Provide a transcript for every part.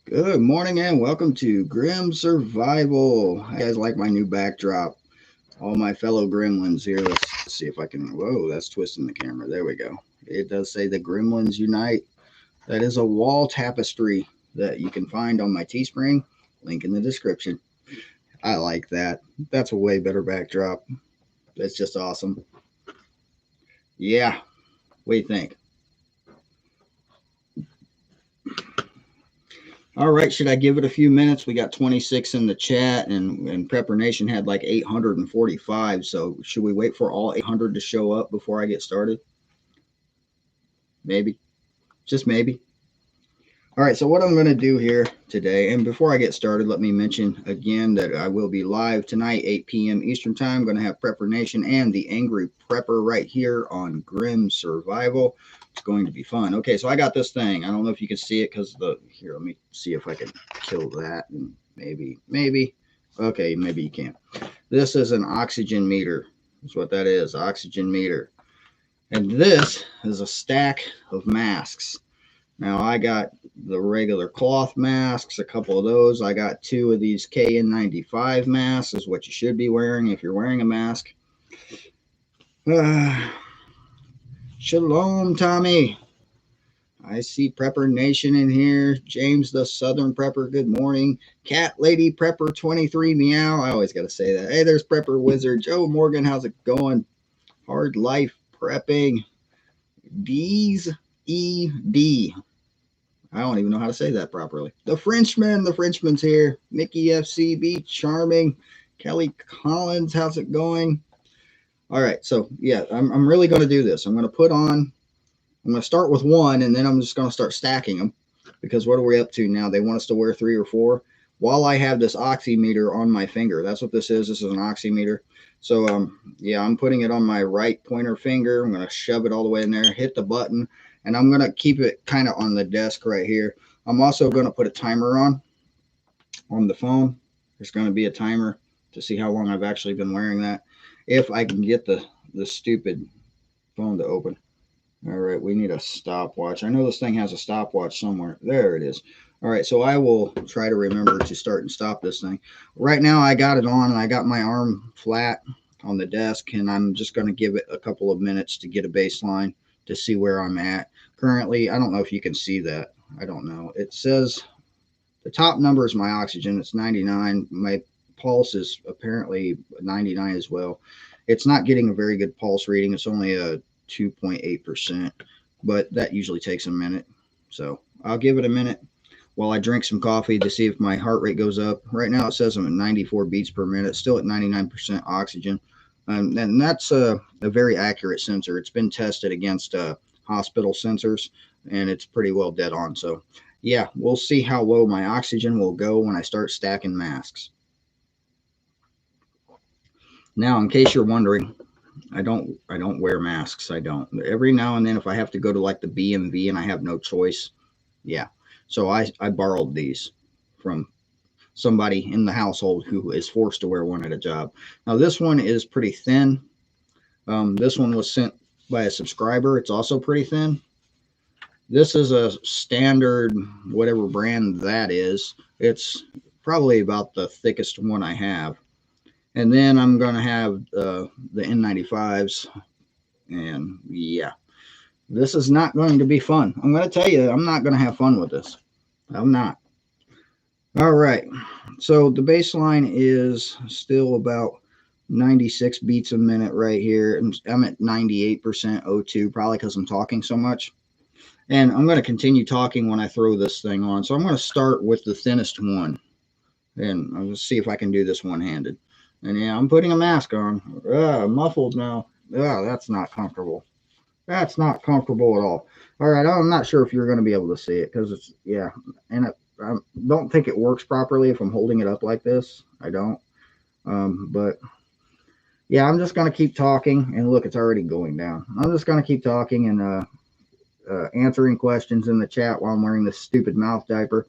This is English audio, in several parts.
Good morning and welcome to Grim Survival. How you guys like my new backdrop? All my fellow gremlins here. Let's see if I can. Whoa, that's twisting the camera. There we go. It does say the Gremlins Unite. That is a wall tapestry that you can find on my Teespring. Link in the description. I like that. That's a way better backdrop. That's just awesome. Yeah. What do you think? All right, should I give it a few minutes? We got 26 in the chat, and Prepper Nation had like 845. So should we wait for all 800 to show up before I get started? Maybe, just maybe. All right, so what I'm going to do here today, and before I get started, let me mention again that I will be live tonight, 8 p.m. Eastern Time. I'm going to have Prepper Nation and the Angry Prepper right here on Grim Survival. It's going to be fun. Okay, so I got this thing. I don't know if you can see it because here, let me see if I can kill that. And maybe. Okay, maybe you can't. This is an oxygen meter. That's what that is, oxygen meter. And this is a stack of masks. Now I got the regular cloth masks, a couple of those. I got two of these KN95 masks, is what you should be wearing if you're wearing a mask. Uh, Shalom, Tommy. I see Prepper Nation in here. James the Southern Prepper, good morning. Cat Lady Prepper 23 meow. I always got to say that. Hey, there's Prepper Wizard. Joe Morgan, how's it going? Hard Life Prepping. D's ED. I don't even know how to say that properly. The Frenchman's here. Mickey FCB, Charming. Kelly Collins, how's it going? All right, so yeah, I'm really going to do this. I'm going to start with one, and then I'm just going to start stacking them because what are we up to now? They want us to wear 3 or 4 while I have this oximeter on my finger. That's what this is. This is an oximeter. So, yeah, I'm putting it on my right pointer finger. I'm going to shove it all the way in there, hit the button, and I'm going to keep it kind of on the desk right here. I'm also going to put a timer on the phone. There's going to be a timer to see how long I've actually been wearing that. If I can get the stupid phone to open. All right, we need a stopwatch. I know this thing has a stopwatch somewhere. There it is. All right, so I will try to remember to start and stop this thing. Right now, I got it on, and I got my arm flat on the desk, and I'm just going to give it a couple of minutes to get a baseline to see where I'm at. Currently, I don't know if you can see that. I don't know. It says the top number is my oxygen. It's 99. My pulse is apparently 99 as well. It's not getting a very good pulse reading. It's only a 2.8%, but that usually takes a minute. So I'll give it a minute while I drink some coffee to see if my heart rate goes up. Right now it says I'm at 94 beats per minute, still at 99% oxygen. And that's a very accurate sensor. It's been tested against hospital sensors, and it's pretty well dead on. So yeah, we'll see how low my oxygen will go when I start stacking masks. Now, in case you're wondering, I don't wear masks. I don't. Every now and then, if I have to go to like the BMV and I have no choice, yeah. So I borrowed these from somebody in the household who is forced to wear one at a job. Now this one is pretty thin. This one was sent by a subscriber. It's also pretty thin. This is a standard whatever brand that is. It's probably about the thickest one I have. And then I'm going to have the N95s. And yeah, this is not going to be fun. I'm going to tell you, I'm not going to have fun with this. I'm not. All right. So the baseline is still about 96 beats a minute right here. I'm at 98% O2, probably because I'm talking so much. And I'm going to continue talking when I throw this thing on. So I'm going to start with the thinnest one. And I'll just see if I can do this one-handed. And yeah, I'm putting a mask on. Muffled now. That's not comfortable. That's not comfortable at all. All right, I'm not sure if you're going to be able to see it because it's, yeah. And I don't think it works properly if I'm holding it up like this. I don't. But yeah, I'm just going to keep talking. And look, it's already going down. I'm just going to keep talking and answering questions in the chat while I'm wearing this stupid mouth diaper.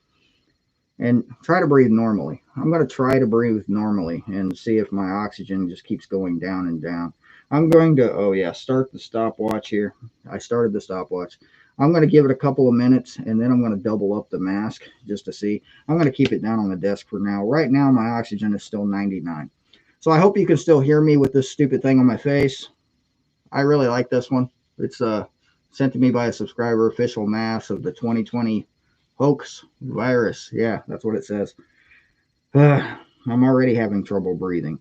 And try to breathe normally. I'm going to try to breathe normally and see if my oxygen just keeps going down and down. I'm going to, oh yeah, start the stopwatch here. I started the stopwatch. I'm going to give it a couple of minutes, and then I'm going to double up the mask just to see. I'm going to keep it down on the desk for now. Right now, my oxygen is still 99. So I hope you can still hear me with this stupid thing on my face. I really like this one. It's sent to me by a subscriber, official mask of the 2020 hoax virus. Yeah, that's what it says. I'm already having trouble breathing.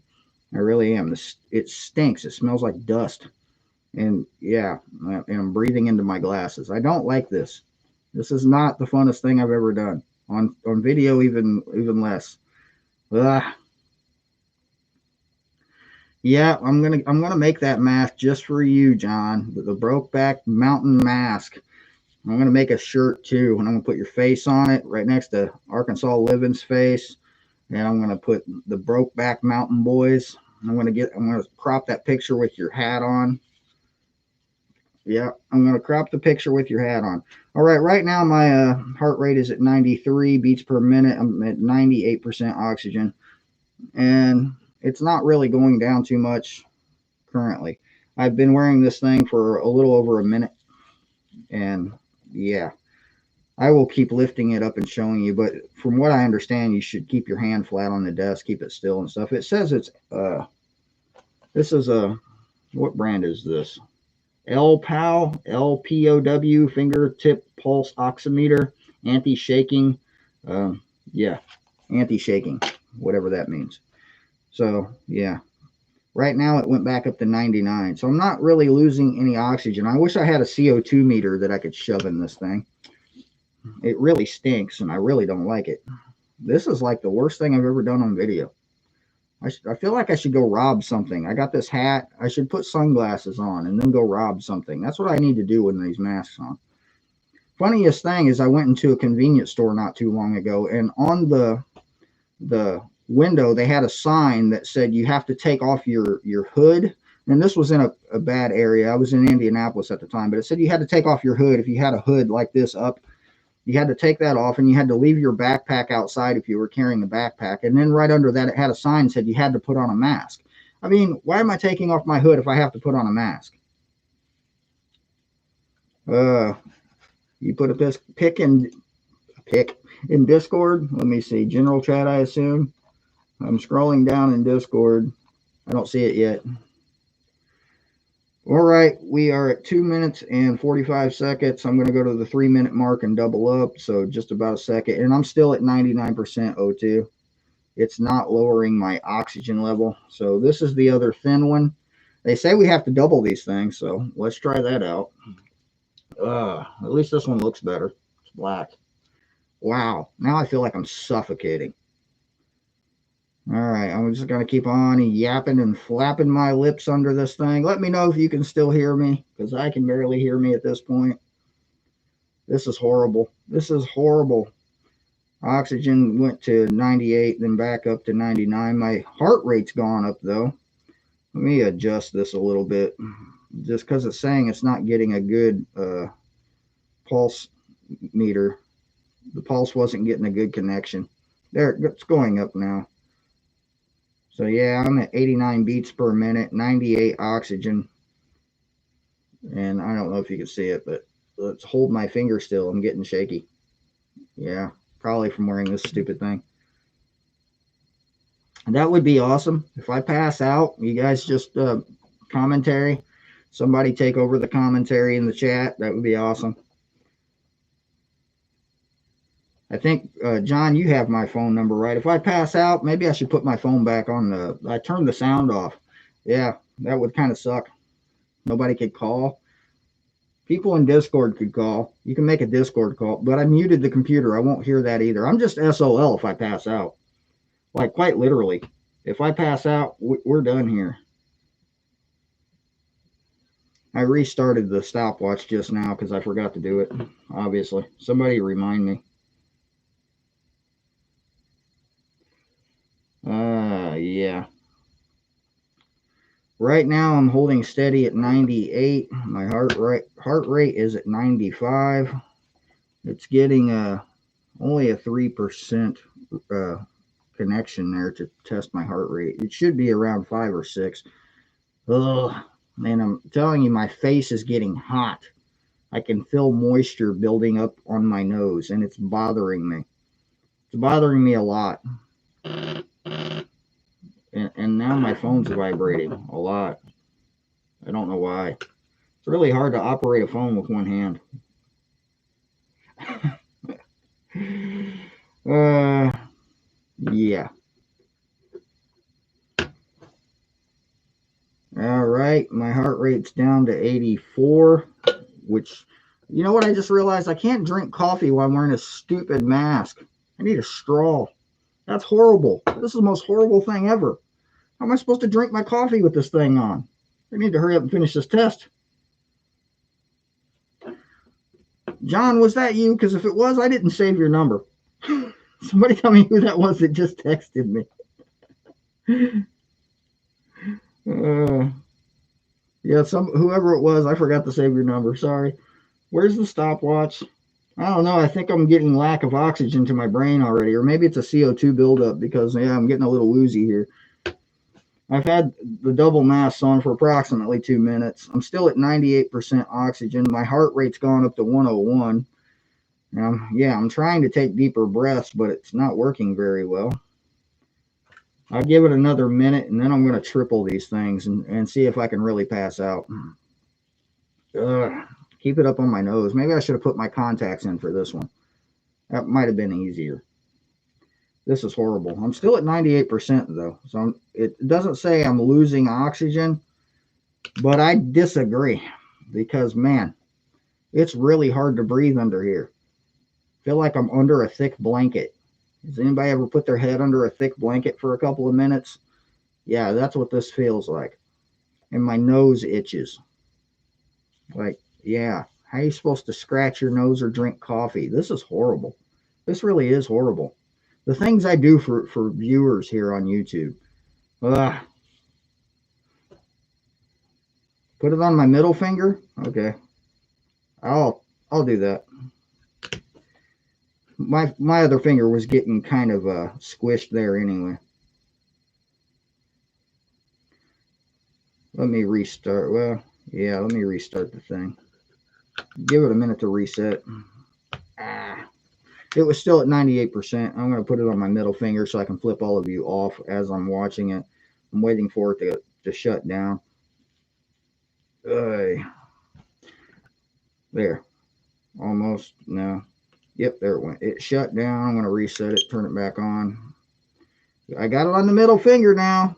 I really am. It stinks. It smells like dust. And yeah, and I'm breathing into my glasses. I don't like this. This is not the funnest thing I've ever done. On video, even less. Ugh. Yeah, I'm gonna make that mask just for you, John. The Brokeback Mountain mask. I'm gonna make a shirt too, and I'm gonna put your face on it right next to Arkansas Living's face, and I'm gonna put the Brokeback Mountain Boys. I'm gonna crop that picture with your hat on. Yeah, I'm gonna crop the picture with your hat on. All right, right now my heart rate is at 93 beats per minute. I'm at 98% oxygen, and it's not really going down too much currently. I've been wearing this thing for a little over a minute, and yeah, I will keep lifting it up and showing you. But from what I understand, you should keep your hand flat on the desk, keep it still and stuff. It says it's this is a what brand is this? LPOW fingertip pulse oximeter, anti-shaking. Yeah, anti-shaking, whatever that means. So yeah, right now it went back up to 99. So I'm not really losing any oxygen. I wish I had a CO2 meter that I could shove in this thing. It really stinks, and I really don't like it. This is like the worst thing I've ever done on video. I feel like I should go rob something. I got this hat. I should put sunglasses on and then go rob something. That's what I need to do with these masks on. Funniest thing is I went into a convenience store not too long ago, and on the window they had a sign that said you have to take off your hood. And this was in a bad area. I was in Indianapolis at the time, but it said you had to take off your hood if you had a hood like this up. You had to take that off, and you had to leave your backpack outside if you were carrying a backpack. And then right under that, it had a sign that said you had to put on a mask. I mean, why am I taking off my hood if I have to put on a mask? You put a pic in Discord. Let me see. General chat, I assume. I'm scrolling down in Discord. I don't see it yet. All right, we are at 2 minutes and 45 seconds. I'm going to go to the 3-minute mark and double up, so just about a second. And I'm still at 99% O2. It's not lowering my oxygen level. So this is the other thin one. They say we have to double these things, so let's try that out. At least this one looks better. It's black. Wow, now I feel like I'm suffocating. All right, I'm just going to keep on yapping and flapping my lips under this thing. Let me know if you can still hear me, because I can barely hear me at this point. This is horrible. This is horrible. Oxygen went to 98, then back up to 99. My heart rate's gone up, though. Let me adjust this a little bit, just because it's saying it's not getting a good pulse meter. The pulse wasn't getting a good connection. There, it's going up now. So yeah, I'm at 89 beats per minute, 98 oxygen. And I don't know if you can see it, but let's hold my finger still. I'm getting shaky. Yeah, probably from wearing this stupid thing. And that would be awesome. If I pass out, you guys just commentary. Somebody take over the commentary in the chat. That would be awesome. I think, John, you have my phone number, right? If I pass out, maybe I should put my phone back on I turned the sound off. Yeah, that would kind of suck. Nobody could call. People in Discord could call. You can make a Discord call, but I muted the computer. I won't hear that either. I'm just SOL if I pass out. Like, quite literally. If I pass out, we're done here. I restarted the stopwatch just now because I forgot to do it, obviously. Somebody remind me. Yeah. Right now I'm holding steady at 98. My heart rate is at 95. It's getting only a 3% connection there to test my heart rate. It should be around 5 or 6. Ugh, man, I'm telling you, my face is getting hot. I can feel moisture building up on my nose, and it's bothering me. It's bothering me a lot. And now my phone's vibrating a lot. I don't know why. It's really hard to operate a phone with one hand. Yeah. All right, my heart rate's down to 84, which, you know what, I just realized I can't drink coffee while I'm wearing a stupid mask. I need a straw. That's horrible. This is the most horrible thing ever. How am I supposed to drink my coffee with this thing on? I need to hurry up and finish this test. John, was that you? Because if it was, I didn't save your number. Somebody tell me who that was that just texted me. Yeah, whoever it was, I forgot to save your number. Sorry. Where's the stopwatch? I don't know. I think I'm getting lack of oxygen to my brain already, or maybe it's a CO2 buildup because, yeah, I'm getting a little woozy here. I've had the double mask on for approximately 2 minutes. I'm still at 98% oxygen. My heart rate's gone up to 101. Yeah, I'm trying to take deeper breaths, but it's not working very well. I'll give it another minute, and then I'm going to triple these things and see if I can really pass out. Keep it up on my nose. Maybe I should have put my contacts in for this one. That might have been easier. This is horrible. I'm still at 98% though. So it doesn't say I'm losing oxygen, but I disagree because, man, it's really hard to breathe under here. I feel like I'm under a thick blanket. Has anybody ever put their head under a thick blanket for a couple of minutes? Yeah, that's what this feels like. And my nose itches. Like, yeah, how are you supposed to scratch your nose or drink coffee? This is horrible. This really is horrible. The things I do for viewers here on YouTube. Ugh. Put it on my middle finger? Okay. I'll do that. My other finger was getting kind of squished there anyway. Let me restart. Well, yeah, let me restart the thing. Give it a minute to reset. It was still at 98%. I'm going to put it on my middle finger so I can flip all of you off as I'm watching it. I'm waiting for it to shut down. There. Almost. No. Yep, there it went. It shut down. I'm going to reset it, turn it back on. I got it on the middle finger now.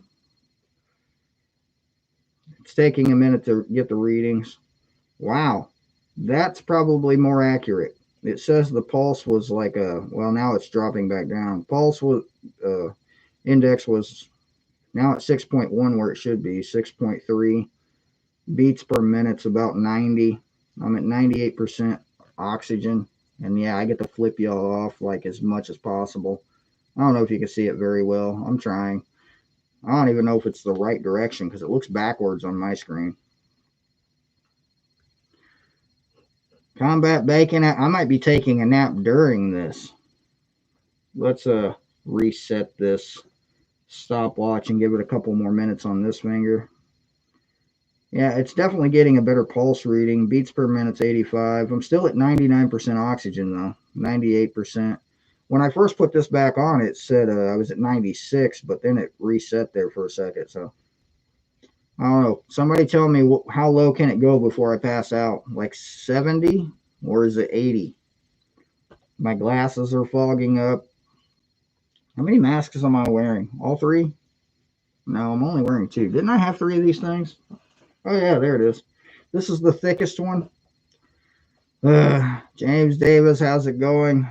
It's taking a minute to get the readings. Wow. That's probably more accurate. It says the pulse was like well, now it's dropping back down. Pulse was, index was now at 6.1 where it should be, 6.3. Beats per minute's about 90. I'm at 98% oxygen. And yeah, I get to flip y'all off like as much as possible. I don't know if you can see it very well. I'm trying. I don't even know if it's the right direction because it looks backwards on my screen. Combat Bacon, I might be taking a nap during this. Let's reset this stopwatch and give it a couple more minutes on this finger. Yeah, it's definitely getting a better pulse reading. Beats per minute's 85. I'm still at 99% oxygen though, 98%. When I first put this back on, it said I was at 96, but then it reset there for a second. So I don't know. Somebody tell me how low can it go before I pass out? Like 70 or is it 80? My glasses are fogging up. How many masks am I wearing? All three? No, I'm only wearing two. Didn't I have three of these things? Oh, yeah, there it is. This is the thickest one. James Davis, how's it going?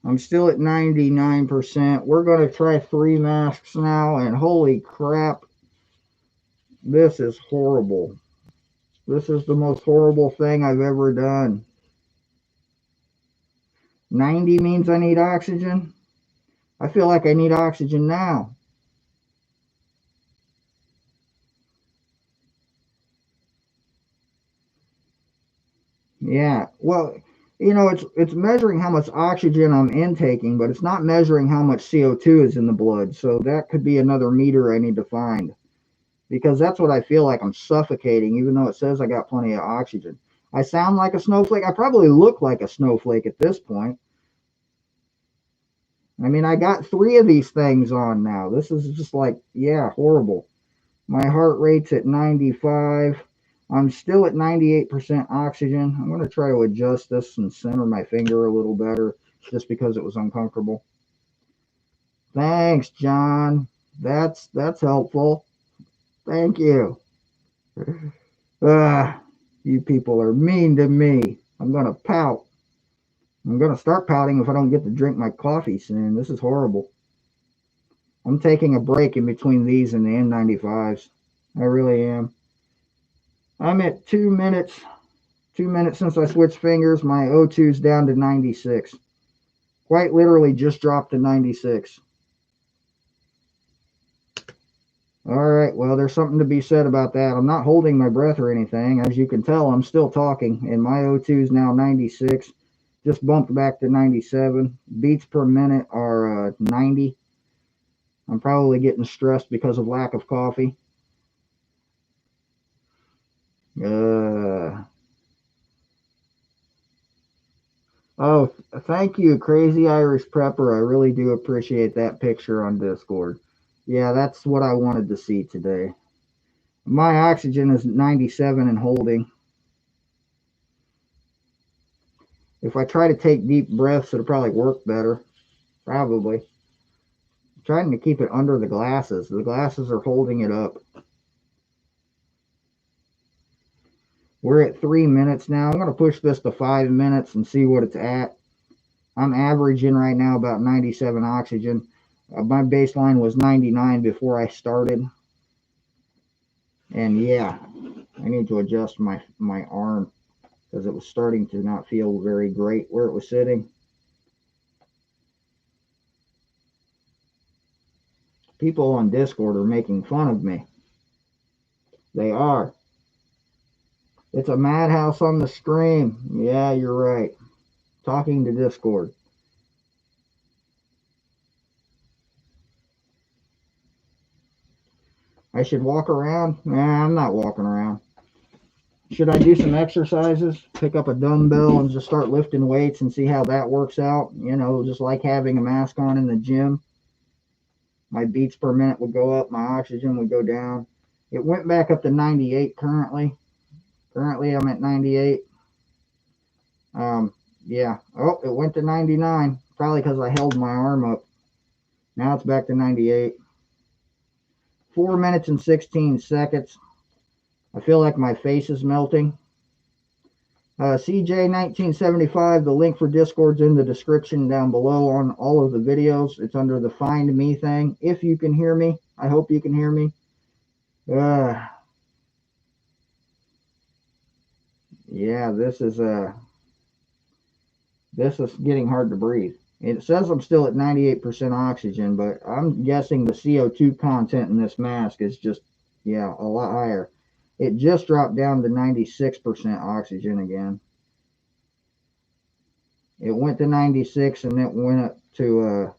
I'm still at 99%. We're going to try 3 masks now, and holy crap, this is horrible. This is the most horrible thing I've ever done. 90 means I need oxygen. I feel like I need oxygen now. Yeah, well, you know, it's measuring how much oxygen I'm intaking, but it's not measuring how much CO2 is in the blood. So that could be another meter I need to find. because that's what I feel like. I'm suffocating, even though it says I got plenty of oxygen. I sound like a snowflake. I probably look like a snowflake at this point. I mean, I got 3 of these things on now. This is just like, yeah, horrible. My heart rate's at 95. I'm still at 98% oxygen. I'm going to try to adjust this and center my finger a little better just because it was uncomfortable. Thanks, John. That's helpful. Thank you. You people are mean to me. I'm going to pout. I'm going to start pouting if I don't get to drink my coffee soon. This is horrible. I'm taking a break in between these and the N95s. I really am. I'm at 2 minutes. 2 minutes since I switched fingers. My O2's down to 96. Quite literally just dropped to 96. All right, well, there's something to be said about that. I'm not holding my breath or anything. As you can tell, I'm still talking, and my O2 is now 96. Just bumped back to 97. Beats per minute are 90. I'm probably getting stressed because of lack of coffee. Oh, thank you, Crazy Irish Prepper. I really do appreciate that picture on Discord. Yeah, that's what I wanted to see today. My oxygen is 97 and holding. If I try to take deep breaths, it'll probably work better. Probably. I'm trying to keep it under the glasses. The glasses are holding it up. We're at 3 minutes now. I'm going to push this to 5 minutes and see what it's at. I'm averaging right now about 97 oxygen. My baseline was 99 before I started. And yeah, I need to adjust my arm because it was starting to not feel very great where it was sitting. People on Discord are making fun of me. They are. It's a madhouse on the stream. Yeah, you're right. Talking to Discord. I should walk around? Nah, I'm not walking around. Should I do some exercises? Pick up a dumbbell and just start lifting weights and see how that works out? You know, just like having a mask on in the gym. My beats per minute would go up. My oxygen would go down. It went back up to 98 currently. Currently, I'm at 98. Yeah. Oh, it went to 99. Probably because I held my arm up. Now it's back to 98. 4 minutes and 16 seconds. I feel like my face is melting. CJ1975, the link for Discord's in the description down below on all of the videos. It's under the Find Me thing. If you can hear me, I hope you can hear me. Yeah, this is getting hard to breathe. It says I'm still at 98% oxygen, but I'm guessing the CO2 content in this mask is just, yeah, a lot higher. It just dropped down to 96% oxygen again. It went to 96 and it went up to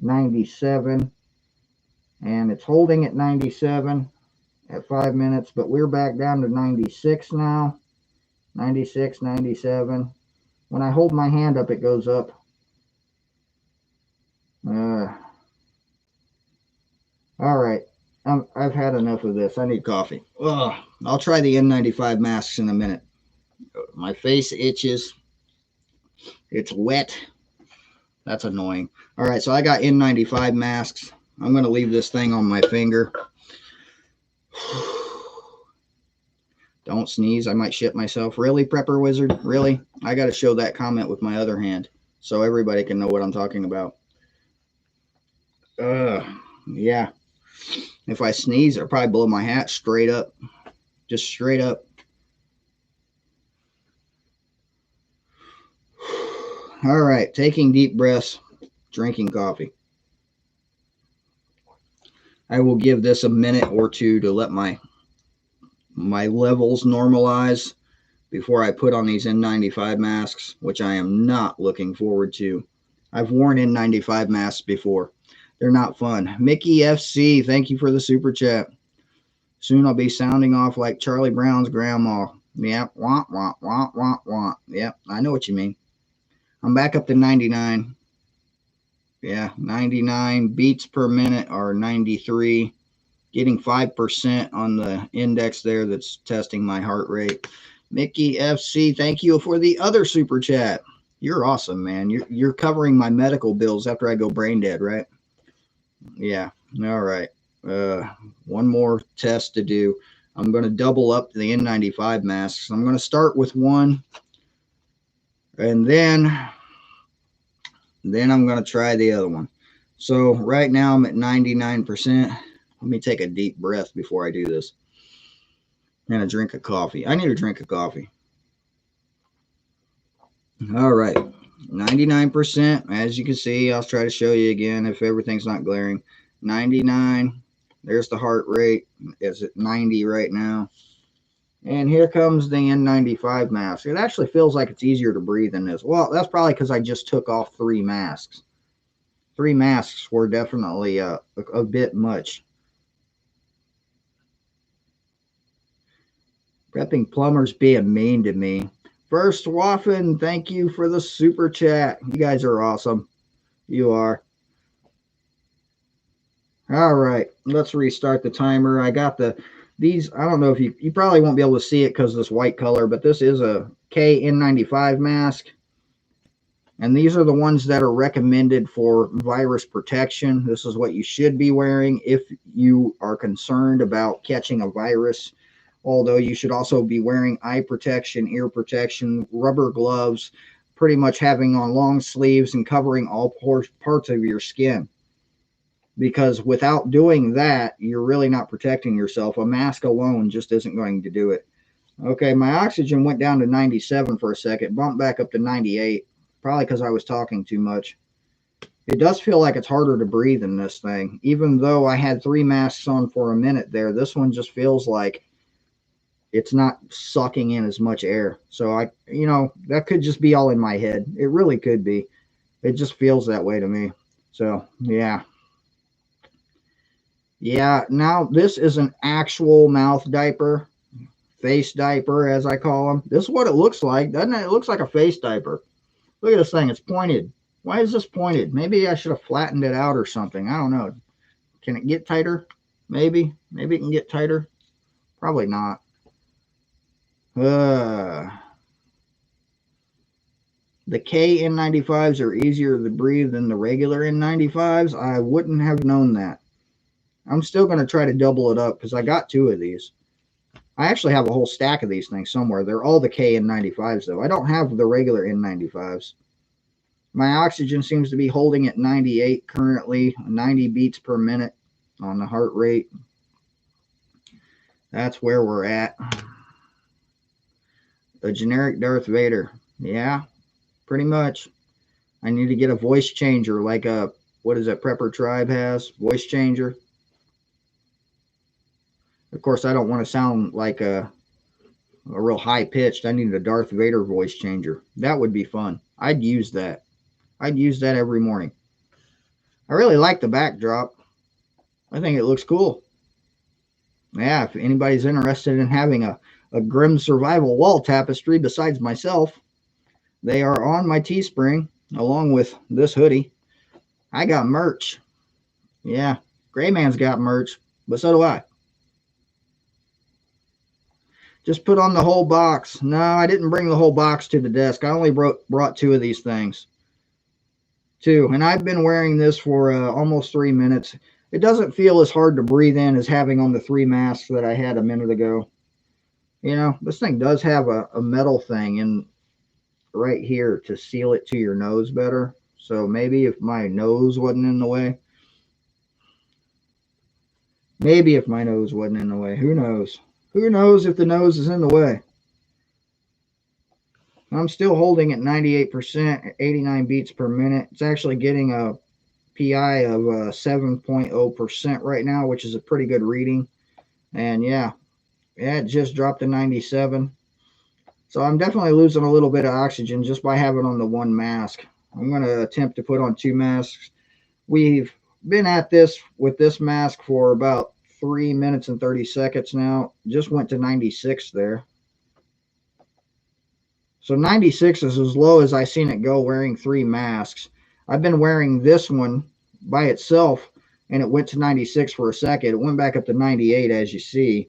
97. And it's holding at 97 at 5 minutes, but we're back down to 96 now. 96, 97. When I hold my hand up, it goes up. All right. I've had enough of this. I need coffee. Ugh. I'll try the N95 masks in a minute. My face itches. It's wet. That's annoying. All right, so I got N95 masks. I'm going to leave this thing on my finger. Don't sneeze. I might shit myself. Really, Prepper Wizard? Really? I got to show that comment with my other hand so everybody can know what I'm talking about. Yeah. If I sneeze, I'll probably blow my hat straight up. Just straight up. All right, taking deep breaths, drinking coffee. I will give this a minute or two to let my levels normalize before I put on these N95 masks, which I am not looking forward to. I've worn N95 masks before. They're not fun. Mickey FC, thank you for the super chat. Soon I'll be sounding off like Charlie Brown's grandma. Yep, wah, wah, wah, wah, wah. Yep, I know what you mean. I'm back up to 99. Yeah, 99 beats per minute are 93. Getting 5% on the index there that's testing my heart rate. Mickey FC, thank you for the other super chat. You're awesome, man. You're covering my medical bills after I go brain dead, right? Yeah. All right. One more test to do. I'm going to double up the N95 masks. I'm going to start with one, and then I'm going to try the other one. So right now I'm at 99%. Let me take a deep breath before I do this. And a drink of coffee. I need a drink of coffee. All right. 99%. As you can see, I'll try to show you again if everything's not glaring. 99. There's the heart rate. It's at 90 right now. And here comes the N95 mask. It actually feels like it's easier to breathe in this. Well, that's probably because I just took off 3 masks. 3 masks were definitely a bit much. Prepping plumbers being mean to me. First Waffen, thank you for the super chat. You guys are awesome. You are. All right, let's restart the timer. I got these. I don't know if you probably won't be able to see it because of this white color, but this is a KN95 mask. And these are the ones that are recommended for virus protection. This is what you should be wearing if you are concerned about catching a virus. Although you should also be wearing eye protection, ear protection, rubber gloves, pretty much having on long sleeves and covering all parts of your skin. Because without doing that, you're really not protecting yourself. A mask alone just isn't going to do it. Okay, my oxygen went down to 97 for a second, bumped back up to 98. Probably because I was talking too much. It does feel like it's harder to breathe in this thing. Even though I had 3 masks on for a minute there, this one just feels like it's not sucking in as much air. So that could just be all in my head. It really could be. It just feels that way to me. So, yeah. Yeah, now this is an actual mouth diaper, face diaper as I call them. This is what it looks like, doesn't it? It looks like a face diaper. Look at this thing. It's pointed. Why is this pointed? Maybe I should have flattened it out or something. I don't know. Can it get tighter? Maybe. Maybe it can get tighter. Probably not. The KN95s are easier to breathe than the regular N95s. I wouldn't have known that. I'm still going to try to double it up because I got 2 of these. I actually have a whole stack of these things somewhere. They're all the KN95s, though. I don't have the regular N95s. My oxygen seems to be holding at 98 currently, 90 beats per minute on the heart rate. That's where we're at. A generic Darth Vader. Yeah, pretty much. I need to get a voice changer like a, what is it, Prepper Tribe has? Voice changer. Of course, I don't want to sound like a real high-pitched. I need a Darth Vader voice changer. That would be fun. I'd use that. I'd use that every morning. I really like the backdrop. I think it looks cool. Yeah, if anybody's interested in having a grim survival wall tapestry besides myself, they are on my Teespring along with this hoodie. I got merch. Yeah, Gray Man's got merch, but so do I. Just put on the whole box. No, I didn't bring the whole box to the desk. I only brought 2 of these things. 2. And I've been wearing this for almost 3 minutes. It doesn't feel as hard to breathe in as having on the 3 masks that I had a minute ago. This thing does have a metal thing in right here to seal it to your nose better. So maybe if my nose wasn't in the way. Maybe if my nose wasn't in the way. Who knows? Who knows if the nose is in the way? I'm still holding at 98%, 89 beats per minute. It's actually getting a PI of 7.0% right now, which is a pretty good reading. And yeah, it just dropped to 97. So I'm definitely losing a little bit of oxygen just by having on the 1 mask. I'm going to attempt to put on 2 masks. We've been at this with this mask for about 3 minutes and 30 seconds now. Just went to 96 there. So 96 is as low as I seen it go wearing 3 masks. I've been wearing this one by itself, and it went to 96 for a second. It went back up to 98, as you see.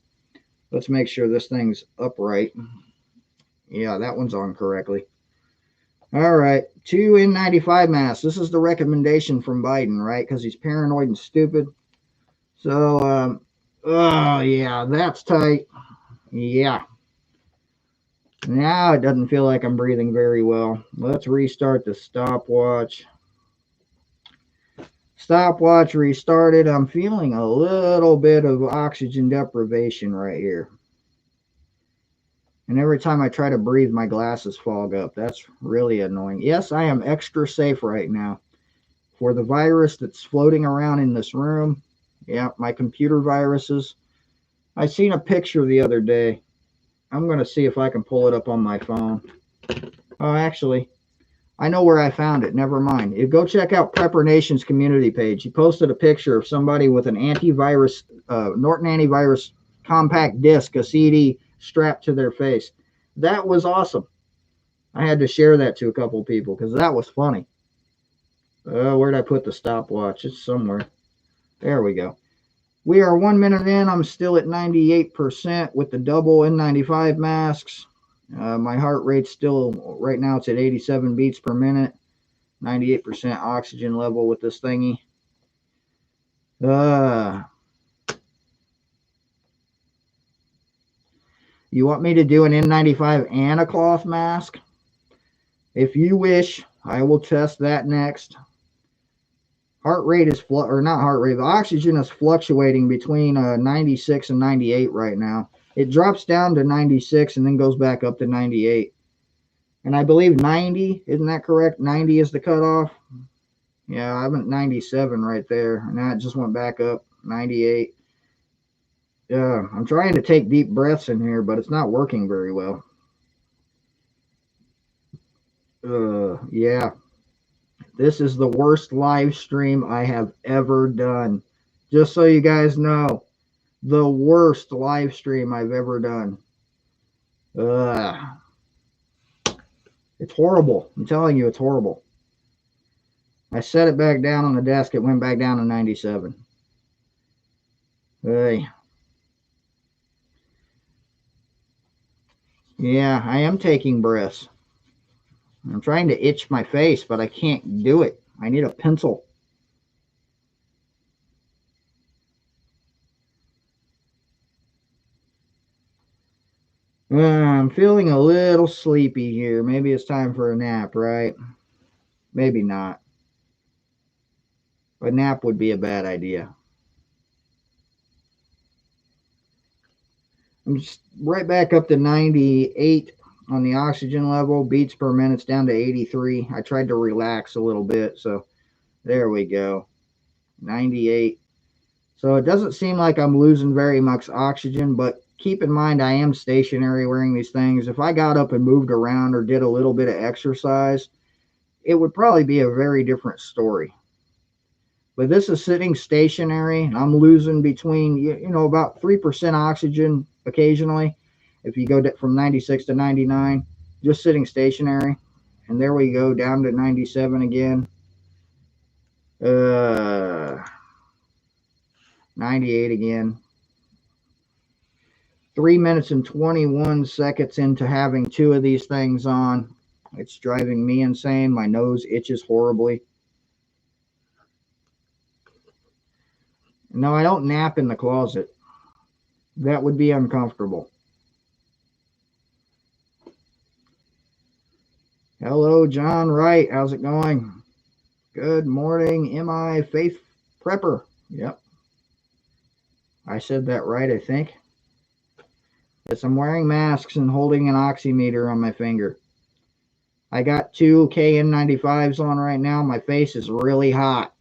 Let's make sure this thing's upright. Yeah, that one's on correctly. All right, 2 N95 masks. This is the recommendation from Biden, right? Because he's paranoid and stupid. So, oh, yeah, that's tight. Yeah. Now it doesn't feel like I'm breathing very well. Let's restart the stopwatch. Stopwatch restarted. I'm feeling a little bit of oxygen deprivation right here. And every time I try to breathe, my glasses fog up. That's really annoying. Yes, I am extra safe right now. For the virus that's floating around in this room, yeah, my computer viruses. I seen a picture the other day. I'm going to see if I can pull it up on my phone. Oh, actually, I know where I found it. Never mind. You go check out Prepper Nation's community page. He posted a picture of somebody with an antivirus, Norton antivirus compact disc, a CD, strapped to their face. That was awesome. I had to share that to a couple of people because that was funny. Where'd I put the stopwatch? It's somewhere. There we go. We are 1 minute in. I'm still at 98% with the double N95 masks. My heart rate's still, right now it's at 87 beats per minute. 98% oxygen level with this thingy. You want me to do an N95 and a cloth mask? If you wish, I will test that next. Heart rate is, or not heart rate, the oxygen is fluctuating between 96 and 98 right now. It drops down to 96 and then goes back up to 98. And I believe 90, isn't that correct? 90 is the cutoff. Yeah, I'm at 97 right there. Now it just went back up, 98. Yeah, I'm trying to take deep breaths in here, but it's not working very well. Yeah. This is the worst live stream I have ever done. Just so you guys know, the worst live stream I've ever done. It's horrible. I'm telling you, it's horrible. I set it back down on the desk. It went back down to 97. Hey. Yeah, I am taking breaths. I'm trying to itch my face, but I can't do it. I need a pencil. I'm feeling a little sleepy here. Maybe it's time for a nap, right? Maybe not. A nap would be a bad idea. I'm just right back up to 98 on the oxygen level. Beats per minute's down to 83. I tried to relax a little bit, so there we go. 98. So it doesn't seem like I'm losing very much oxygen, but keep in mind I am stationary wearing these things. If I got up and moved around or did a little bit of exercise, it would probably be a very different story. But this is sitting stationary, and I'm losing between, about 3% oxygen occasionally. If you go from 96 to 99, just sitting stationary. And there we go, down to 97 again. 98 again. 3 minutes and 21 seconds into having 2 of these things on. It's driving me insane. My nose itches horribly. No, I don't nap in the closet. That would be uncomfortable. Hello, John Wright. How's it going? Good morning, MI Faith Prepper. Yep. I said that right, I think. Yes, I'm wearing masks and holding an oximeter on my finger. I got 2 KN95s on right now. My face is really hot.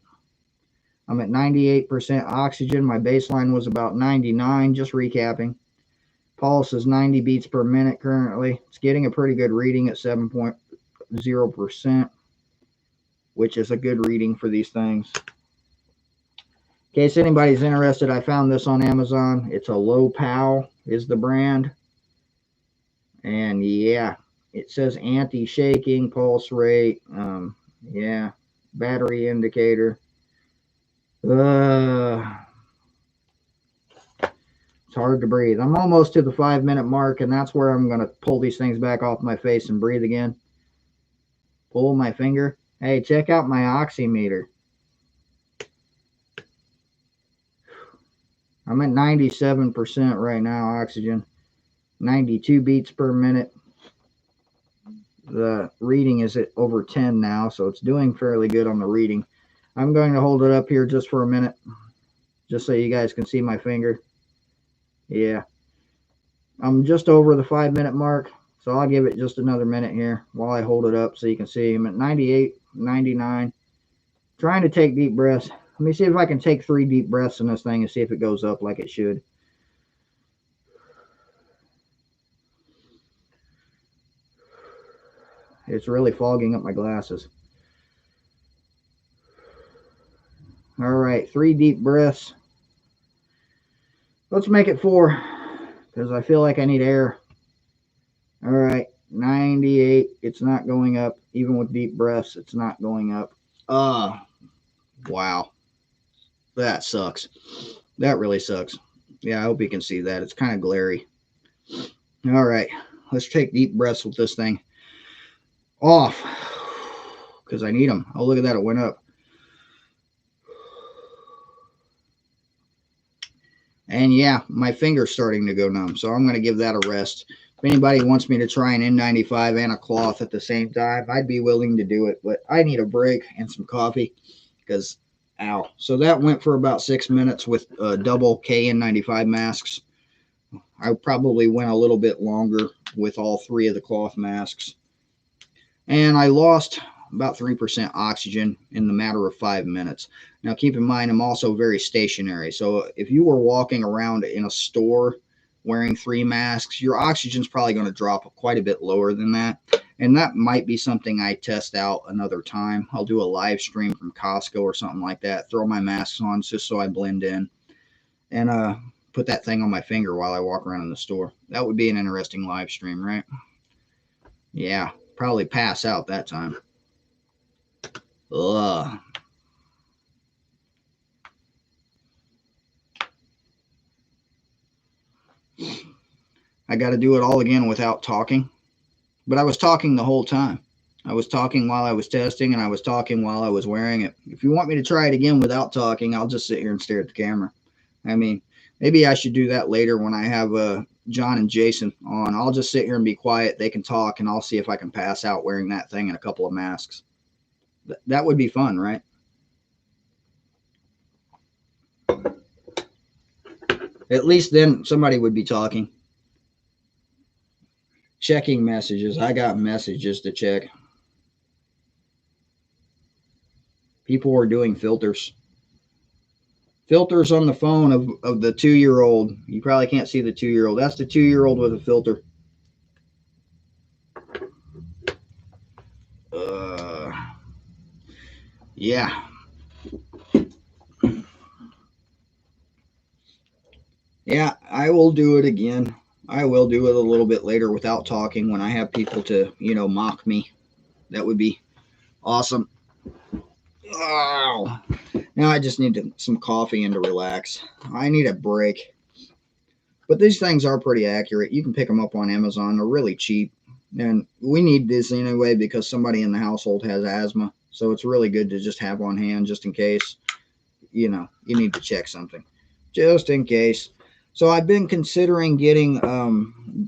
I'm at 98% oxygen. My baseline was about 99, just recapping. Pulse is 90 beats per minute currently. It's getting a pretty good reading at 7.0%, which is a good reading for these things. case anybody's interested, I found this on Amazon. It's a Low Pow is the brand. And yeah, it says anti-shaking, pulse rate. Yeah, battery indicator. It's hard to breathe. I'm almost to the 5-minute mark, and that's where I'm going to pull these things back off my face and breathe again. Pull my finger. Hey, check out my oximeter. I'm at 97% right now, oxygen. 92 beats per minute. The reading is at over 10 now, so it's doing fairly good on the reading. I'm going to hold it up here just for a minute, just so you guys can see my finger. Yeah. I'm just over the 5-minute mark, so I'll give it just another minute here while I hold it up so you can see. I'm at 98, 99. Trying to take deep breaths. Let me see if I can take 3 deep breaths in this thing and see if it goes up like it should. It's really fogging up my glasses. All right, 3 deep breaths. Let's make it 4 because I feel like I need air. All right, 98. It's not going up. Even with deep breaths, it's not going up. Wow. That sucks. That really sucks. Yeah, I hope you can see that. It's kind of glary. All right, let's take deep breaths with this thing off because I need them. Oh, look at that. It went up. And yeah, my finger's starting to go numb, so I'm going to give that a rest. If anybody wants me to try an N95 and a cloth at the same time, I'd be willing to do it, but I need a break and some coffee because, ow. So that went for about 6 minutes with double KN95 masks. I probably went a little bit longer with all 3 of the cloth masks. And I lost about 3% oxygen in the matter of 5 minutes. Now, keep in mind, I'm also very stationary. So if you were walking around in a store wearing 3 masks, your oxygen's probably going to drop quite a bit lower than that. And that might be something I test out another time. I'll do a live stream from Costco or something like that. Throw my masks on just so I blend in. And put that thing on my finger while I walk around in the store. That would be an interesting live stream, right? Yeah, probably pass out that time. Ugh. I got to do it all again without talking. But I was talking the whole time. I was talking while I was testing, and I was talking while I was wearing it. If you want me to try it again without talking, I'll just sit here and stare at the camera. I mean, maybe I should do that later when I have John and Jason on. I'll just sit here and be quiet. They can talk, and I'll see if I can pass out wearing that thing and a couple of masks. That would be fun, right? At least then somebody would be talking. Checking messages. I got messages to check. People were doing filters. Filters on the phone of the 2-year-old. You probably can't see the 2-year-old. That's the 2-year-old with a filter. Yeah. Yeah, I will do it again. I will do it a little bit later without talking when I have people to, mock me. That would be awesome. Oh. Now I just need some coffee and to relax. I need a break. But these things are pretty accurate. You can pick them up on Amazon. They're really cheap. And we need this anyway because somebody in the household has asthma. So it's really good to just have on hand just in case, you need to check something. Just in case. So I've been considering getting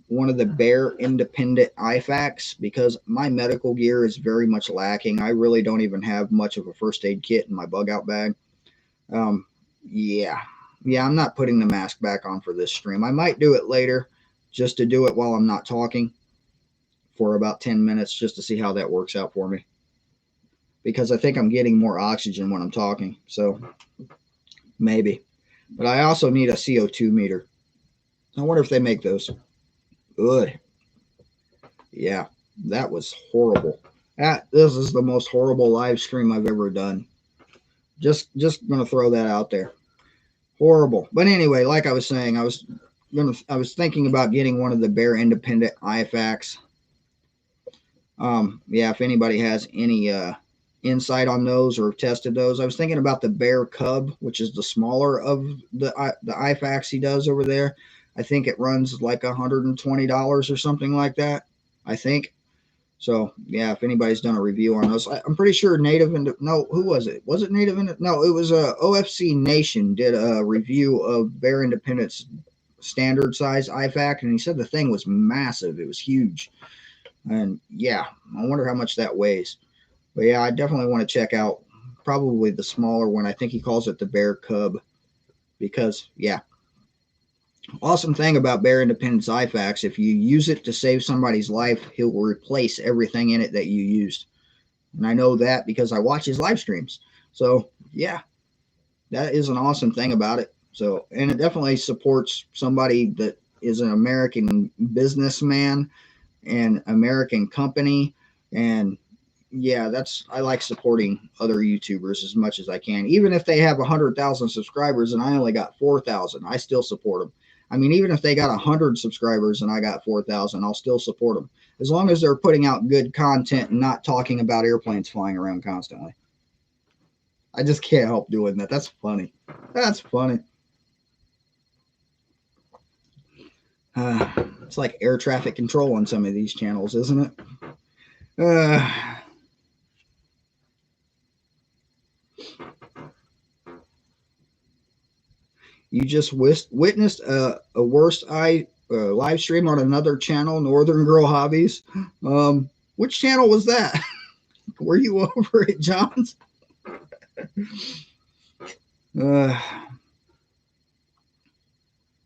one of the Bear Independent IFAKs because my medical gear is very much lacking. I really don't even have much of a first aid kit in my bug out bag. Yeah, I'm not putting the mask back on for this stream. I might do it later just to do it while I'm not talking for about 10 minutes just to see how that works out for me. Because I think I'm getting more oxygen when I'm talking. So maybe. But I also need a CO2 meter. I wonder if they make those. Good. Yeah, that was horrible. This is the most horrible live stream I've ever done. Just going to throw that out there. Horrible. But anyway, like I was saying, I was thinking about getting one of the Bear Independent IFACs. Yeah, if anybody has any insight on those or tested those, I was thinking about the Bear Cub, which is the smaller of the IFACs he does over there. I think it runs like $120 or something like that. I think. So yeah, if anybody's done a review on those, I'm pretty sure Native no, who was it? Was it Native No, it was OFC Nation did a review of Bear Independence standard size IFAC, and he said the thing was massive. It was huge, and yeah, I wonder how much that weighs. But yeah, I definitely want to check out probably the smaller one. I think he calls it the Bear Cub because yeah, awesome thing about Bear Independence IFACs, if you use it to save somebody's life, he'll replace everything in it that you used. And I know that because I watch his live streams. So yeah, that is an awesome thing about it. So, and it definitely supports somebody that is an American businessman and American company. And yeah, I like supporting other YouTubers as much as I can. Even if they have 100,000 subscribers and I only got 4,000, I still support them. I mean, even if they got 100 subscribers and I got 4,000, I'll still support them. As long as they're putting out good content and not talking about airplanes flying around constantly. I just can't help doing that. That's funny. That's funny. It's like air traffic control on some of these channels, isn't it? You just witnessed a worst live stream on another channel, Northern Girl Hobbies. Which channel was that? Were you over at John's?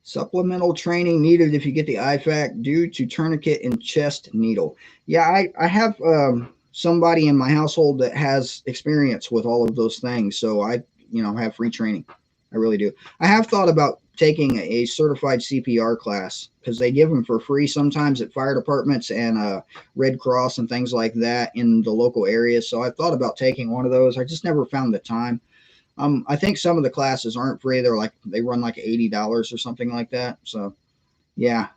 Supplemental training needed if you get the IFAC due to tourniquet and chest needle. Yeah, I have somebody in my household that has experience with all of those things, so I have free training. I really do. I have thought about taking a certified CPR class because they give them for free sometimes at fire departments and Red Cross and things like that in the local area. So I thought about taking one of those. I just never found the time. I think some of the classes aren't free. They run like $80 or something like that. So yeah.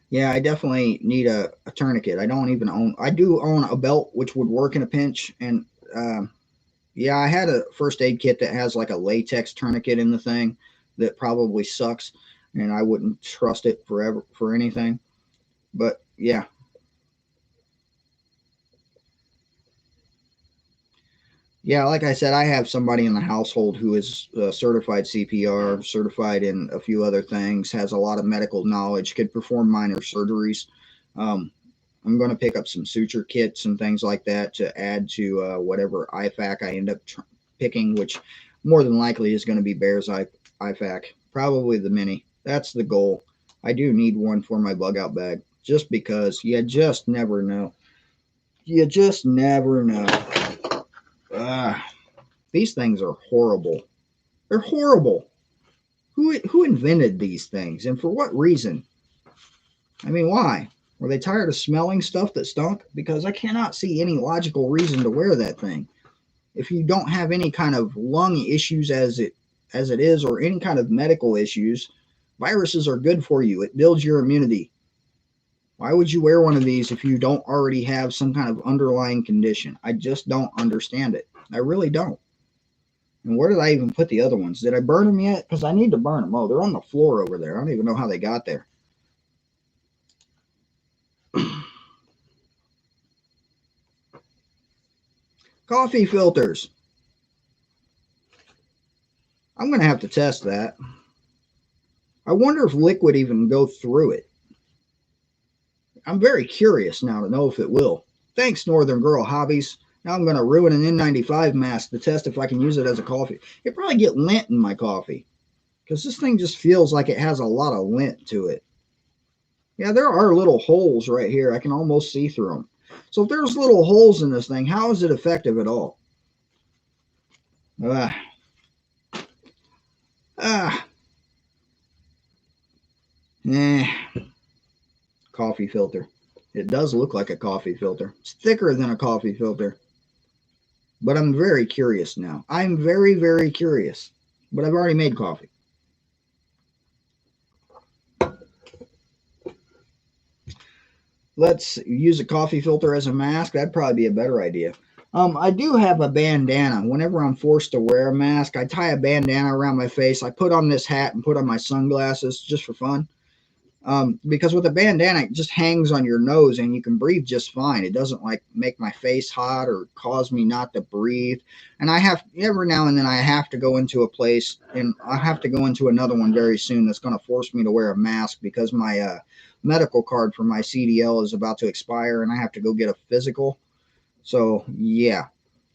Yeah, I definitely need a tourniquet. I do own a belt which would work in a pinch. And yeah, I had a first aid kit that has like a latex tourniquet in the thing that probably sucks. And I wouldn't trust it forever for anything. But yeah. Yeah, like I said, I have somebody in the household who is certified CPR, certified in a few other things, has a lot of medical knowledge, could perform minor surgeries. Um, I'm going to pick up some suture kits and things like that to add to whatever IFAC I end up picking, which more than likely is going to be Bear's IFAC, probably the mini. That's the goal. I do need one for my bug out bag just because you just never know. You just never know. These things are horrible. They're horrible. Who invented these things and for what reason? I mean, why? Were they tired of smelling stuff that stunk? Because I cannot see any logical reason to wear that thing. If you don't have any kind of lung issues as it is or any kind of medical issues, viruses are good for you. It builds your immunity. Why would you wear one of these if you don't already have some kind of underlying condition? I just don't understand it. I really don't. And where did I even put the other ones? Did I burn them yet? Because I need to burn them. Oh, they're on the floor over there. I don't even know how they got there. Coffee filters. I'm going to have to test that. I wonder if liquid even go through it. I'm very curious now to know if it will. Thanks, Northern Girl Hobbies. Now I'm going to ruin an N95 mask to test if I can use it as a coffee. It probably get lint in my coffee because this thing just feels like it has a lot of lint to it. Yeah, there are little holes right here. I can almost see through them. So if there's little holes in this thing, how is it effective at all? Ah. Coffee filter. It does look like a coffee filter. It's thicker than a coffee filter. But I'm very curious now. I'm very, very curious. But I've already made coffee. Let's use a coffee filter as a mask. That'd probably be a better idea. I do have a bandana. Whenever I'm forced to wear a mask, I tie a bandana around my face. I put on this hat and put on my sunglasses just for fun. Because with a bandana, it just hangs on your nose and you can breathe just fine. It doesn't like make my face hot or cause me not to breathe. And I have every now and then I have to go into a place, and I have to go into another one very soon that's going to force me to wear a mask because my medical card for my CDL is about to expire and I have to go get a physical. So yeah,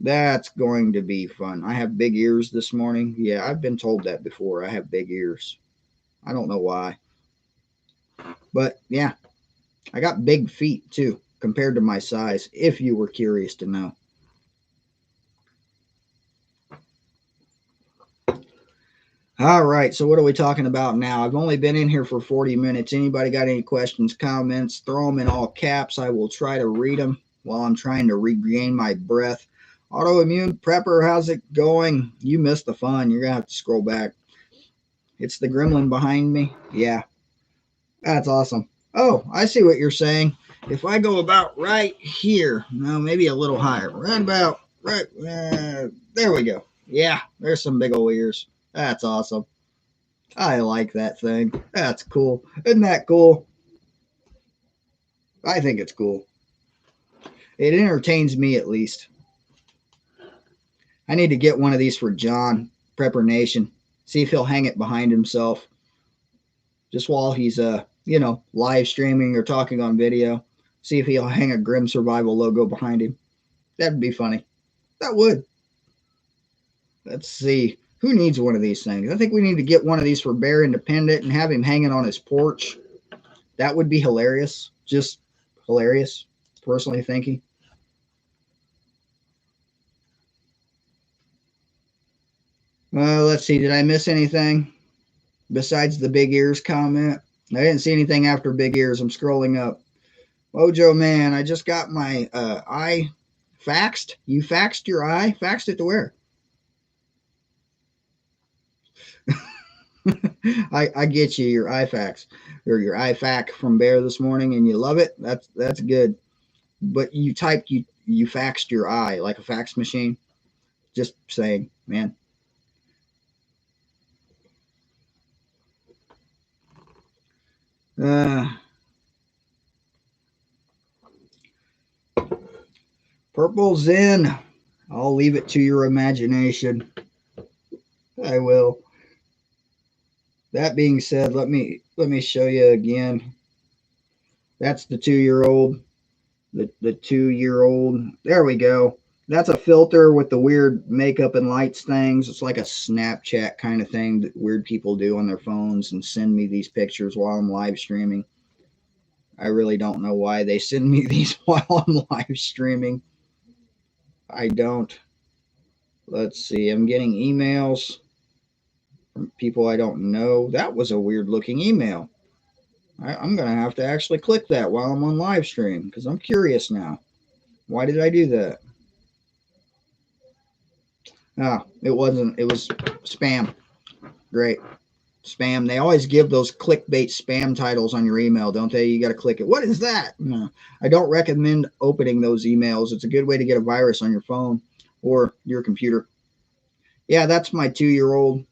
that's going to be fun. I have big ears this morning. Yeah, I've been told that before. I have big ears. I don't know why. But yeah, I got big feet too, compared to my size, if you were curious to know. All right, so what are we talking about now? I've only been in here for 40 minutes. Anybody got any questions, comments? Throw them in all caps. I will try to read them while I'm trying to regain my breath. Autoimmune Prepper, how's it going? You missed the fun. You're going to have to scroll back. It's the gremlin behind me. Yeah, that's awesome. Oh, I see what you're saying. If I go about right here, no, maybe a little higher, right about, right, there we go. Yeah, there's some big old ears. That's awesome. I like that thing. That's cool. Isn't that cool? I think it's cool. It entertains me at least. I need to get one of these for John, Prepper Nation. See if he'll hang it behind himself just while he's live streaming or talking on video. See if he'll hang a Grim Survival logo behind him. That'd be funny. That would. Let's see. Who needs one of these things? I think we need to get one of these for Bear Independent and have him hanging on his porch. That would be hilarious. Just hilarious, personally thinking. Let's see. Did I miss anything besides the big ears comment? I didn't see anything after big ears. I'm scrolling up. Mojo man, I just got my eye faxed. You faxed your eye? Faxed it to where? I get you your iFax or your iFac from Bear this morning, and you love it. That's good. But you typed you faxed your eye like a fax machine. Just saying, man. Purple Zen. I'll leave it to your imagination. I will. That being said, let me show you again. That's the 2-year-old. The 2-year-old. There we go. That's a filter with the weird makeup and lights things. It's like a Snapchat kind of thing that weird people do on their phones and send me these pictures while I'm live streaming. I really don't know why they send me these while I'm live streaming. I don't. Let's see. I'm getting emails from people I don't know. That was a weird looking email. I'm going to have to actually click that while I'm on live stream because I'm curious now. Why did I do that? Ah, it wasn't. It was spam. Great. Spam. They always give those clickbait spam titles on your email, don't they? You got to click it. What is that? No, I don't recommend opening those emails. It's a good way to get a virus on your phone or your computer. Yeah, that's my 2-year-old.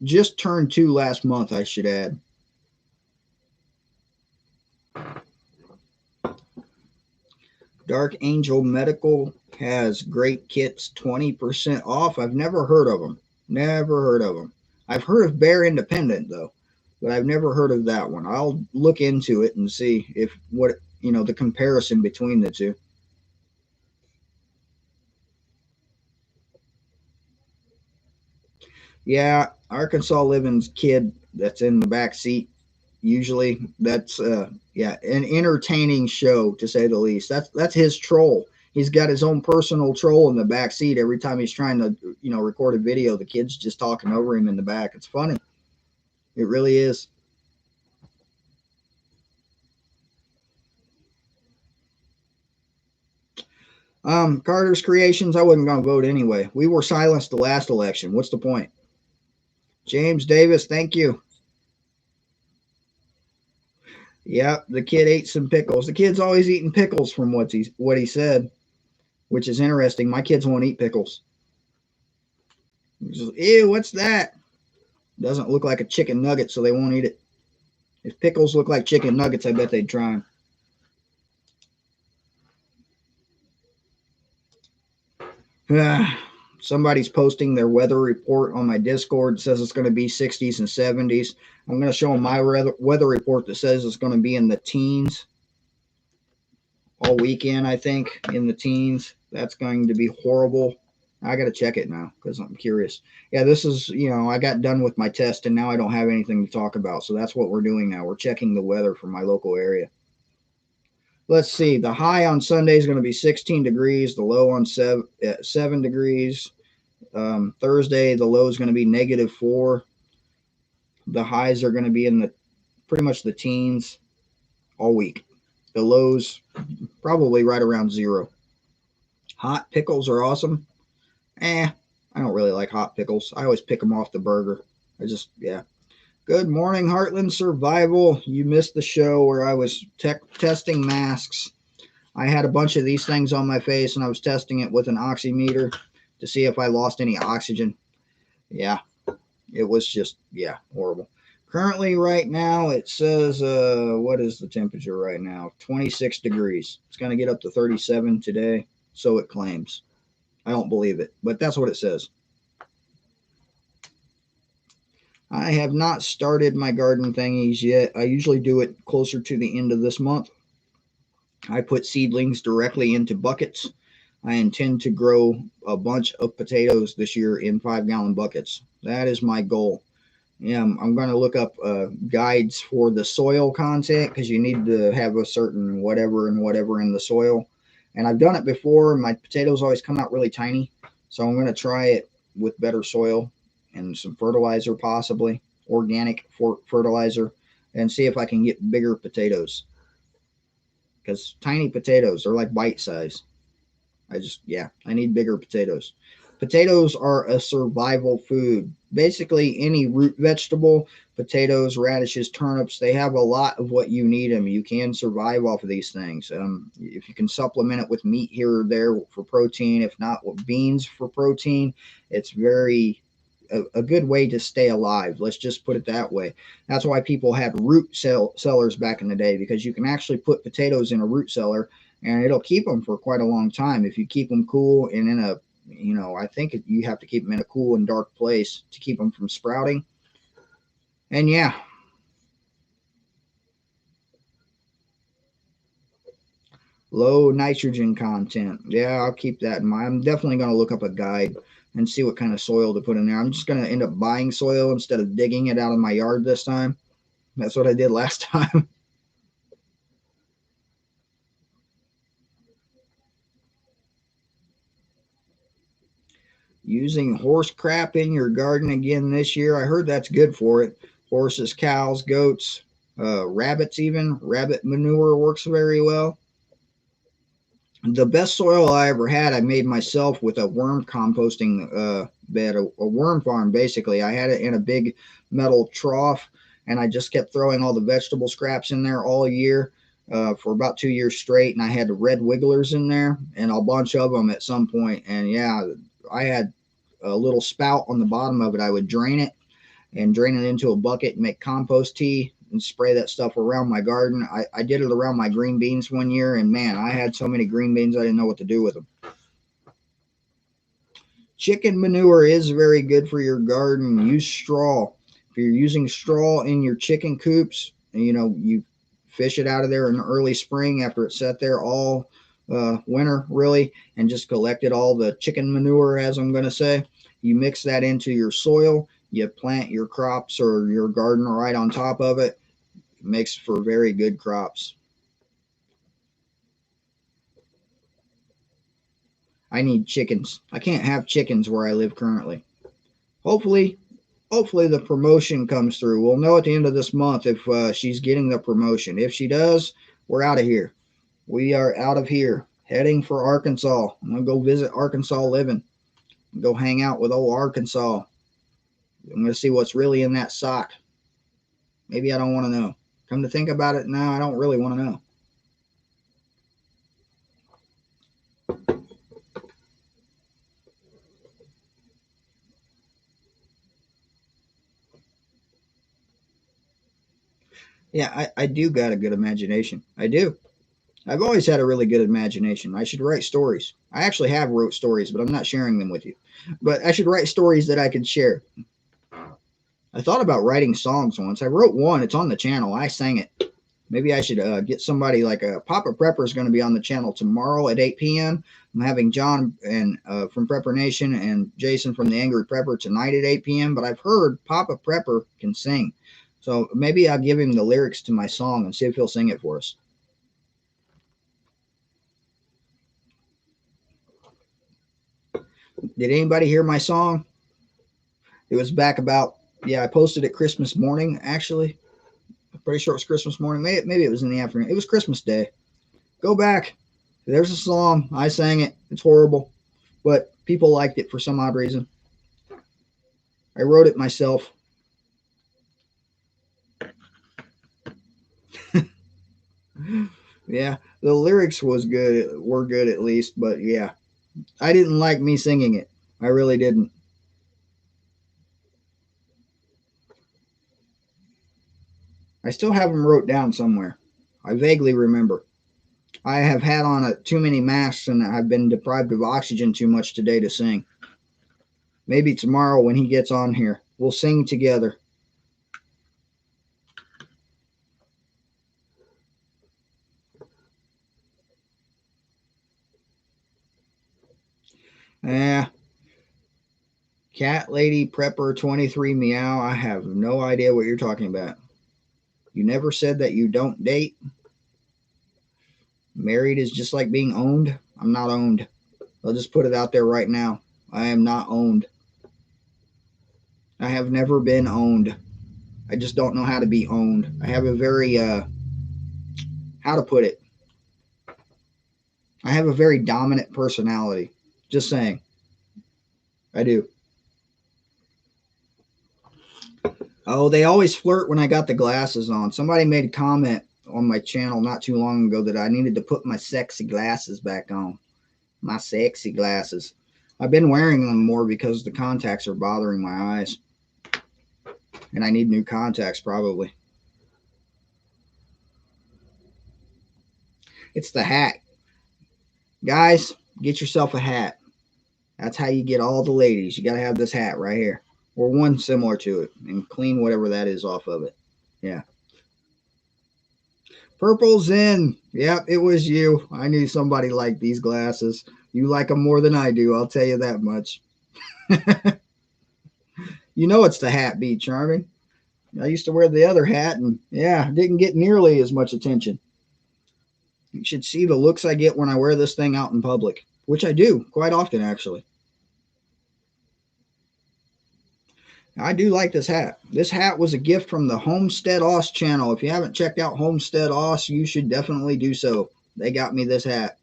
Just turned 2 last month, I should add. Dark Angel Medical has great kits, 20% off. I've never heard of them. Never heard of them. I've heard of Bear Independent though, but I've never heard of that one. I'll look into it and see if the comparison between the two. Yeah, Arkansas Living's kid that's in the back seat. Usually, that's an entertaining show to say the least. That's his troll. He's got his own personal troll in the back seat every time he's trying to record a video. The kid's just talking over him in the back. It's funny. It really is. Carter's Creations, I wasn't going to vote anyway. We were silenced the last election. What's the point? James Davis, thank you. Yep, the kid ate some pickles. The kid's always eating pickles from what he said, which is interesting. My kids won't eat pickles. Just, ew, what's that? Doesn't look like a chicken nugget, so they won't eat it. If pickles look like chicken nuggets, I bet they'd try them. Somebody's posting their weather report on my Discord. It says it's going to be 60s and 70s. I'm going to show them my weather report that says it's going to be in the teens all weekend, I think, in the teens. That's going to be horrible. I got to check it now because I'm curious. Yeah, this is, I got done with my test and now I don't have anything to talk about. So that's what we're doing now. We're checking the weather for my local area. Let's see. The high on Sunday is going to be 16 degrees. The low on 7 degrees. Thursday, the low is going to be -4. The highs are going to be in the pretty much the teens all week. The lows probably right around 0. Hot pickles are awesome. I don't really like hot pickles. I always pick them off the burger. Yeah. Good morning, Heartland Survival. You missed the show where I was testing masks. I had a bunch of these things on my face and I was testing it with an oximeter to see if I lost any oxygen. Yeah, it was just, horrible. Currently, right now, it says, what is the temperature right now? 26 degrees. It's going to get up to 37 today, so it claims. I don't believe it, but that's what it says. I have not started my garden thingies yet. I usually do it closer to the end of this month. I put seedlings directly into buckets. I intend to grow a bunch of potatoes this year in 5-gallon buckets. That is my goal. Yeah, I'm going to look up guides for the soil content because you need to have a certain whatever and whatever in the soil. And I've done it before. My potatoes always come out really tiny. So I'm going to try it with better soil and some fertilizer, possibly organic fertilizer, and see if I can get bigger potatoes. Because tiny potatoes are like bite size. I need bigger potatoes. Potatoes are a survival food. Basically, any root vegetable, potatoes, radishes, turnips, they have a lot of what you need them. You can survive off of these things. If you can supplement it with meat here or there for protein, if not with beans for protein, it's a good way to stay alive. Let's just put it that way. That's why people had root cellars back in the day, because you can actually put potatoes in a root cellar and it'll keep them for quite a long time if you keep them cool and in a, I think you have to keep them in a cool and dark place to keep them from sprouting. And yeah, low nitrogen content. Yeah, I'll keep that in mind. I'm definitely going to look up a guide and see what kind of soil to put in there. I'm just going to end up buying soil instead of digging it out of my yard this time. That's what I did last time. Using horse crap in your garden again this year. I heard that's good for it. Horses, cows, goats, rabbits even. Rabbit manure works very well. The best soil I ever had, I made myself with a worm composting bed, a worm farm basically. I had it in a big metal trough, and I just kept throwing all the vegetable scraps in there all year for about 2 years straight. And I had the red wigglers in there and a bunch of them at some point. And yeah, I had a little spout on the bottom of it. I would drain it into a bucket and make compost tea and spray that stuff around my garden. I did it around my green beans one year, and man, I had so many green beans I didn't know what to do with them. Chicken manure is very good for your garden. Use straw. If you're using straw in your chicken coops, you fish it out of there in early spring after it's sat there all winter, really, and just collected all the chicken manure, as I'm going to say. You mix that into your soil. You plant your crops or your garden right on top of it. It makes for very good crops. I need chickens. I can't have chickens where I live currently. Hopefully the promotion comes through. We'll know at the end of this month if she's getting the promotion. If she does, we're out of here. We are out of here. Heading for Arkansas. I'm going to go visit Arkansas living. Go hang out with old Arkansas. I'm going to see what's really in that sock. Maybe I don't want to know. Come to think about it now, I don't really want to know. Yeah, I do got a good imagination. I do. I've always had a really good imagination. I should write stories. I actually have wrote stories, but I'm not sharing them with you. But I should write stories that I could share. I thought about writing songs once. I wrote one. It's on the channel. I sang it. Maybe I should get somebody like a Papa Prepper is going to be on the channel tomorrow at 8 p.m. I'm having John and from Prepper Nation and Jason from the Angry Prepper tonight at 8 p.m. But I've heard Papa Prepper can sing. So maybe I'll give him the lyrics to my song and see if he'll sing it for us. Did anybody hear my song? It was back about, I posted it Christmas morning, actually. I'm pretty sure it was Christmas morning. Maybe it was in the afternoon. It was Christmas Day. Go back. There's a song. I sang it. It's horrible. But people liked it for some odd reason. I wrote it myself. Yeah, the lyrics were good at least, but yeah. I didn't like me singing it. I really didn't. I still have them wrote down somewhere. I vaguely remember. I have had on too many masks and I've been deprived of oxygen too much today to sing. Maybe tomorrow when he gets on here, we'll sing together. Yeah. Cat Lady Prepper 23 Meow. I have no idea what you're talking about. You never said that you don't date. Married is just like being owned. I'm not owned. I'll just put it out there right now. I am not owned. I have never been owned. I just don't know how to be owned. I have a very, how to put it? I have a very dominant personality. Just saying. I do. Oh, they always flirt when I got the glasses on. Somebody made a comment on my channel not too long ago that I needed to put my sexy glasses back on. My sexy glasses. I've been wearing them more because the contacts are bothering my eyes. And I need new contacts probably. It's the hat. Guys, get yourself a hat. That's how you get all the ladies. You got to have this hat right here. Or one similar to it. And clean whatever that is off of it. Yeah. Purple's in. Yep, it was you. I knew somebody liked these glasses. You like them more than I do. I'll tell you that much. You know it's the hat, Be Charming. I used to wear the other hat and didn't get nearly as much attention. You should see the looks I get when I wear this thing out in public, which I do quite often, actually. I do like this hat. This hat was a gift from the Homestead Oss channel. If you haven't checked out Homestead Oss, you should definitely do so. They got me this hat.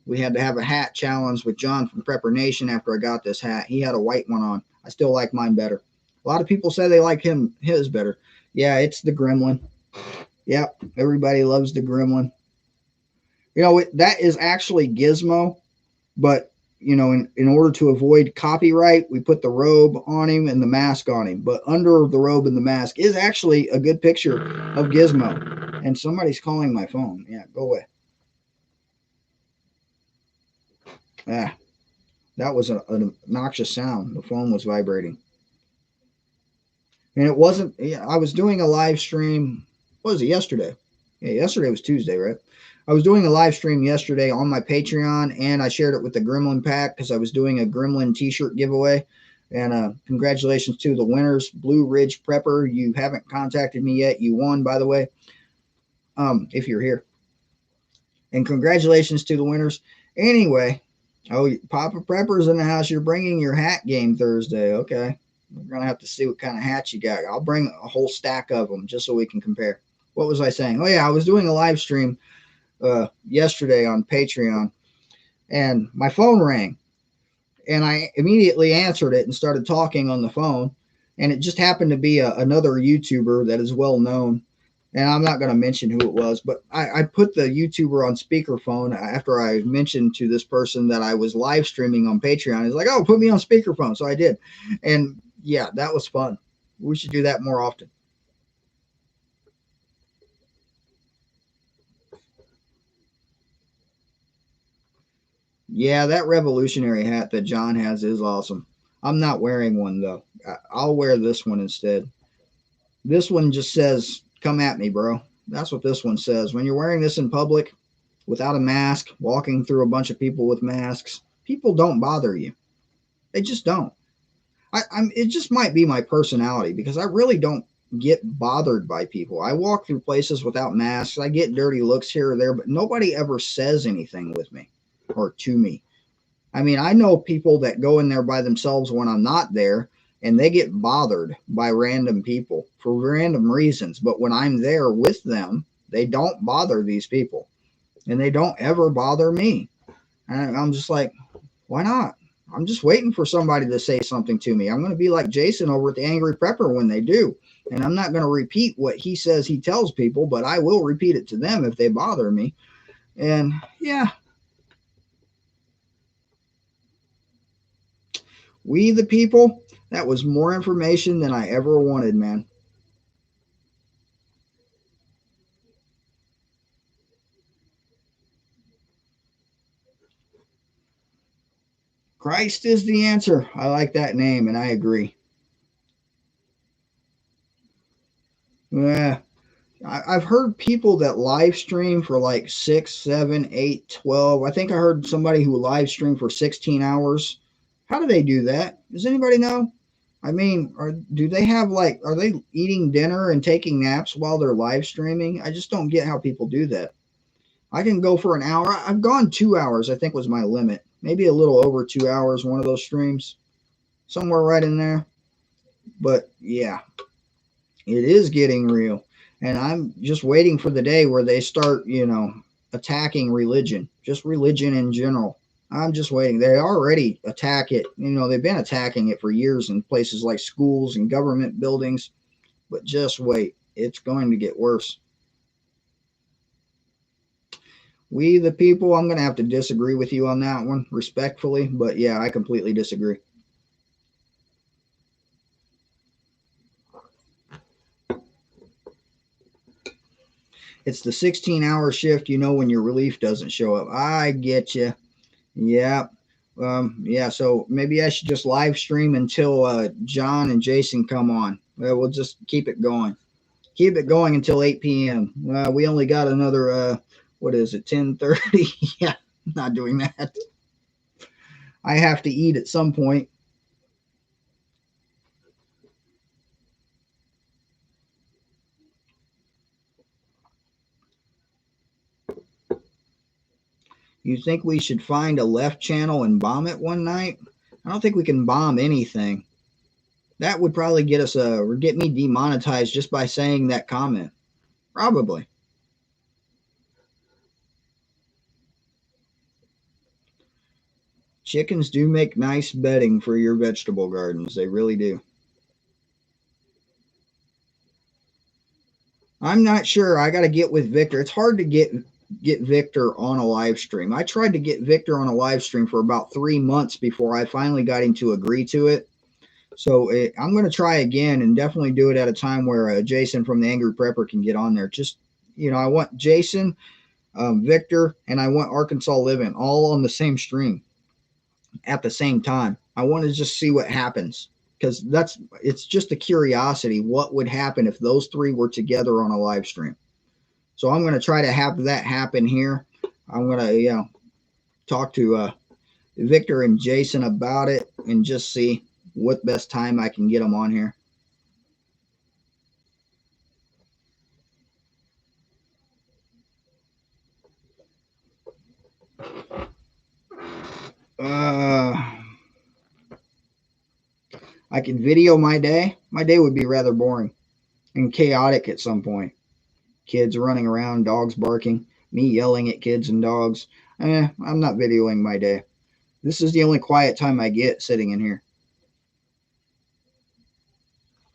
We had to have a hat challenge with John from Prepper Nation after I got this hat. He had a white one on. I still like mine better. A lot of people say they like his better. Yeah, it's the Gremlin. Yep, everybody loves the Gremlin. You know, that is actually Gizmo, but, you know, in order to avoid copyright, we put the robe on him and the mask on him. But under the robe and the mask is actually a good picture of Gizmo. And somebody's calling my phone. Yeah, go away. Ah, that was an obnoxious sound. The phone was vibrating. And it wasn't, I was doing a live stream. What was it, yesterday? Yeah, yesterday was Tuesday, right? I was doing a live stream yesterday on my Patreon, and I shared it with the Gremlin Pack because I was doing a Gremlin t-shirt giveaway. And congratulations to the winners. Blue Ridge Prepper, you haven't contacted me yet. You won, by the way, if you're here. And congratulations to the winners. Anyway, Papa Prepper's in the house. You're bringing your hat game Thursday. Okay. We're going to have to see what kind of hats you got. I'll bring a whole stack of them just so we can compare. What was I saying? Oh, yeah, I was doing a live stream yesterday on Patreon, and my phone rang, and I immediately answered it and started talking on the phone. And it just happened to be another YouTuber that is well known. And I'm not going to mention who it was, but I put the YouTuber on speakerphone after I mentioned to this person that I was live streaming on Patreon. He's like, oh, put me on speakerphone. So I did. And yeah, that was fun. We should do that more often. Yeah, that revolutionary hat that John has is awesome. I'm not wearing one though. I'll wear this one instead. This one just says, come at me, bro. That's what this one says. When you're wearing this in public without a mask, walking through a bunch of people with masks, people don't bother you. They just don't. It just might be my personality because I really don't get bothered by people. I walk through places without masks. I get dirty looks here or there, but nobody ever says anything with me or to me. I mean, I know people that go in there by themselves when I'm not there, and they get bothered by random people for random reasons. But when I'm there with them, they don't bother these people, and they don't ever bother me. And I'm just like, why not? I'm just waiting for somebody to say something to me. I'm going to be like Jason over at the Angry Prepper when they do. And I'm not going to repeat what he says he tells people, but I will repeat it to them if they bother me. And yeah, we the people, that was more information than I ever wanted, man. Christ is the answer. I like that name, and I agree. Yeah, I've heard people that live stream for like 6, 7, 8, 12. I think I heard somebody who live streamed for 16 hours. How do they do that? Does anybody know? I mean, do they have like, are they eating dinner and taking naps while they're live streaming? I just don't get how people do that. I can go for an hour. I've gone 2 hours, I think was my limit. Maybe a little over 2 hours, one of those streams, somewhere right in there. But yeah, it is getting real. And I'm just waiting for the day where they start, attacking religion, just religion in general. I'm just waiting. They already attack it. They've been attacking it for years in places like schools and government buildings. But just wait. It's going to get worse. We, the people, I'm going to have to disagree with you on that one, respectfully. But yeah, I completely disagree. It's the 16-hour shift, when your relief doesn't show up. I get you. Yeah. Yeah, so maybe I should just live stream until John and Jason come on. We'll just keep it going. Keep it going until 8 p.m. We only got another, what is it, 10:30? Yeah, not doing that. I have to eat at some point. You think we should find a left channel and bomb it one night? I don't think we can bomb anything. That would probably get us or get me demonetized just by saying that comment. Probably. Chickens do make nice bedding for your vegetable gardens. They really do. I'm not sure. I got to get with Victor. It's hard to get Victor on a live stream. I tried to get Victor on a live stream for about 3 months before I finally got him to agree to it. So I'm going to try again and definitely do it at a time where Jason from the Angry Prepper can get on there. Just, I want Jason, Victor, and I want Arkansas Living all on the same stream at the same time. I want to just see what happens because it's just a curiosity. What would happen if those three were together on a live stream? So I'm going to try to have that happen here. I'm going to, talk to Victor and Jason about it and just see what best time I can get them on here. I could video my day. My day would be rather boring and chaotic at some point. Kids running around, dogs barking. me yelling at kids and dogs. I'm not videoing my day. This is the only quiet time I get sitting in here.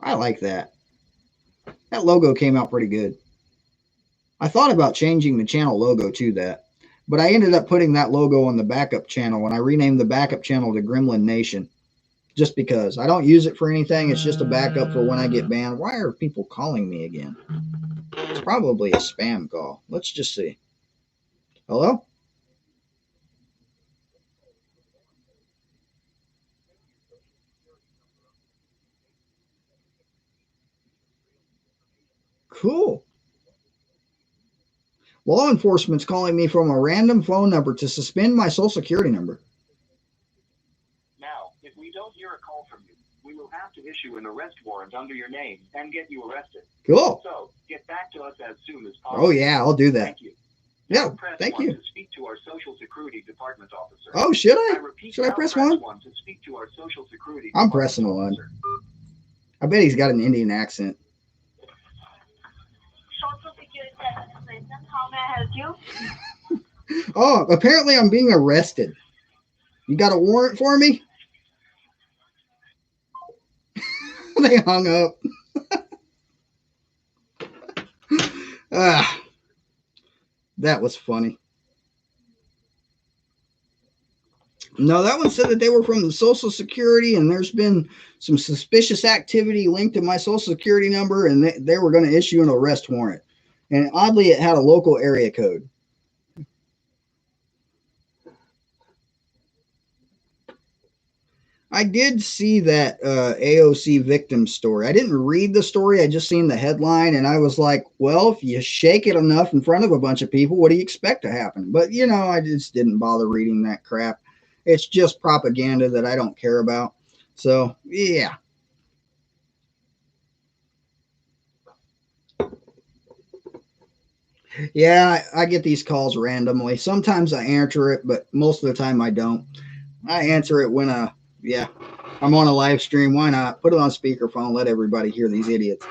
I like that. That logo came out pretty good. I thought about changing the channel logo to that, but I ended up putting that logo on the backup channel, and I renamed the backup channel to Gremlin Nation. Just because. I don't use it for anything. It's just a backup for when I get banned. Why are people calling me again? It's probably a spam call. Let's just see. Hello? Cool. Law enforcement's calling me from a random phone number to suspend my social security number. Now, if we don't hear a call from you, we will have to issue an arrest warrant under your name and get you arrested. Cool. So, get back to us as soon as possible. Oh, yeah, I'll do that. Thank you. Yeah, press thank 1 you. to speak to our Social Security Department officer. Oh, should I? Repeat, should I press press 1? 1 to speak to our Social Security I'm Department pressing officer. 1. I bet he's got an Indian accent. Social Security Administration, how may I help you? Oh, apparently I'm being arrested. You got a warrant for me? They hung up. That was funny. No, that one said that they were from the Social Security, and there's been some suspicious activity linked to my Social Security number, and they were going to issue an arrest warrant. And oddly, it had a local area code. I did see that AOC victim story. I didn't read the story. I just seen the headline, and I was like, well, if you shake it enough in front of a bunch of people, what do you expect to happen? But, you know, I just didn't bother reading that crap. It's just propaganda that I don't care about. So, yeah. Yeah, I get these calls randomly. Sometimes I answer it, but most of the time I don't. I answer it when I'm on a live stream. Why not? Put it on speakerphone, let everybody hear these idiots.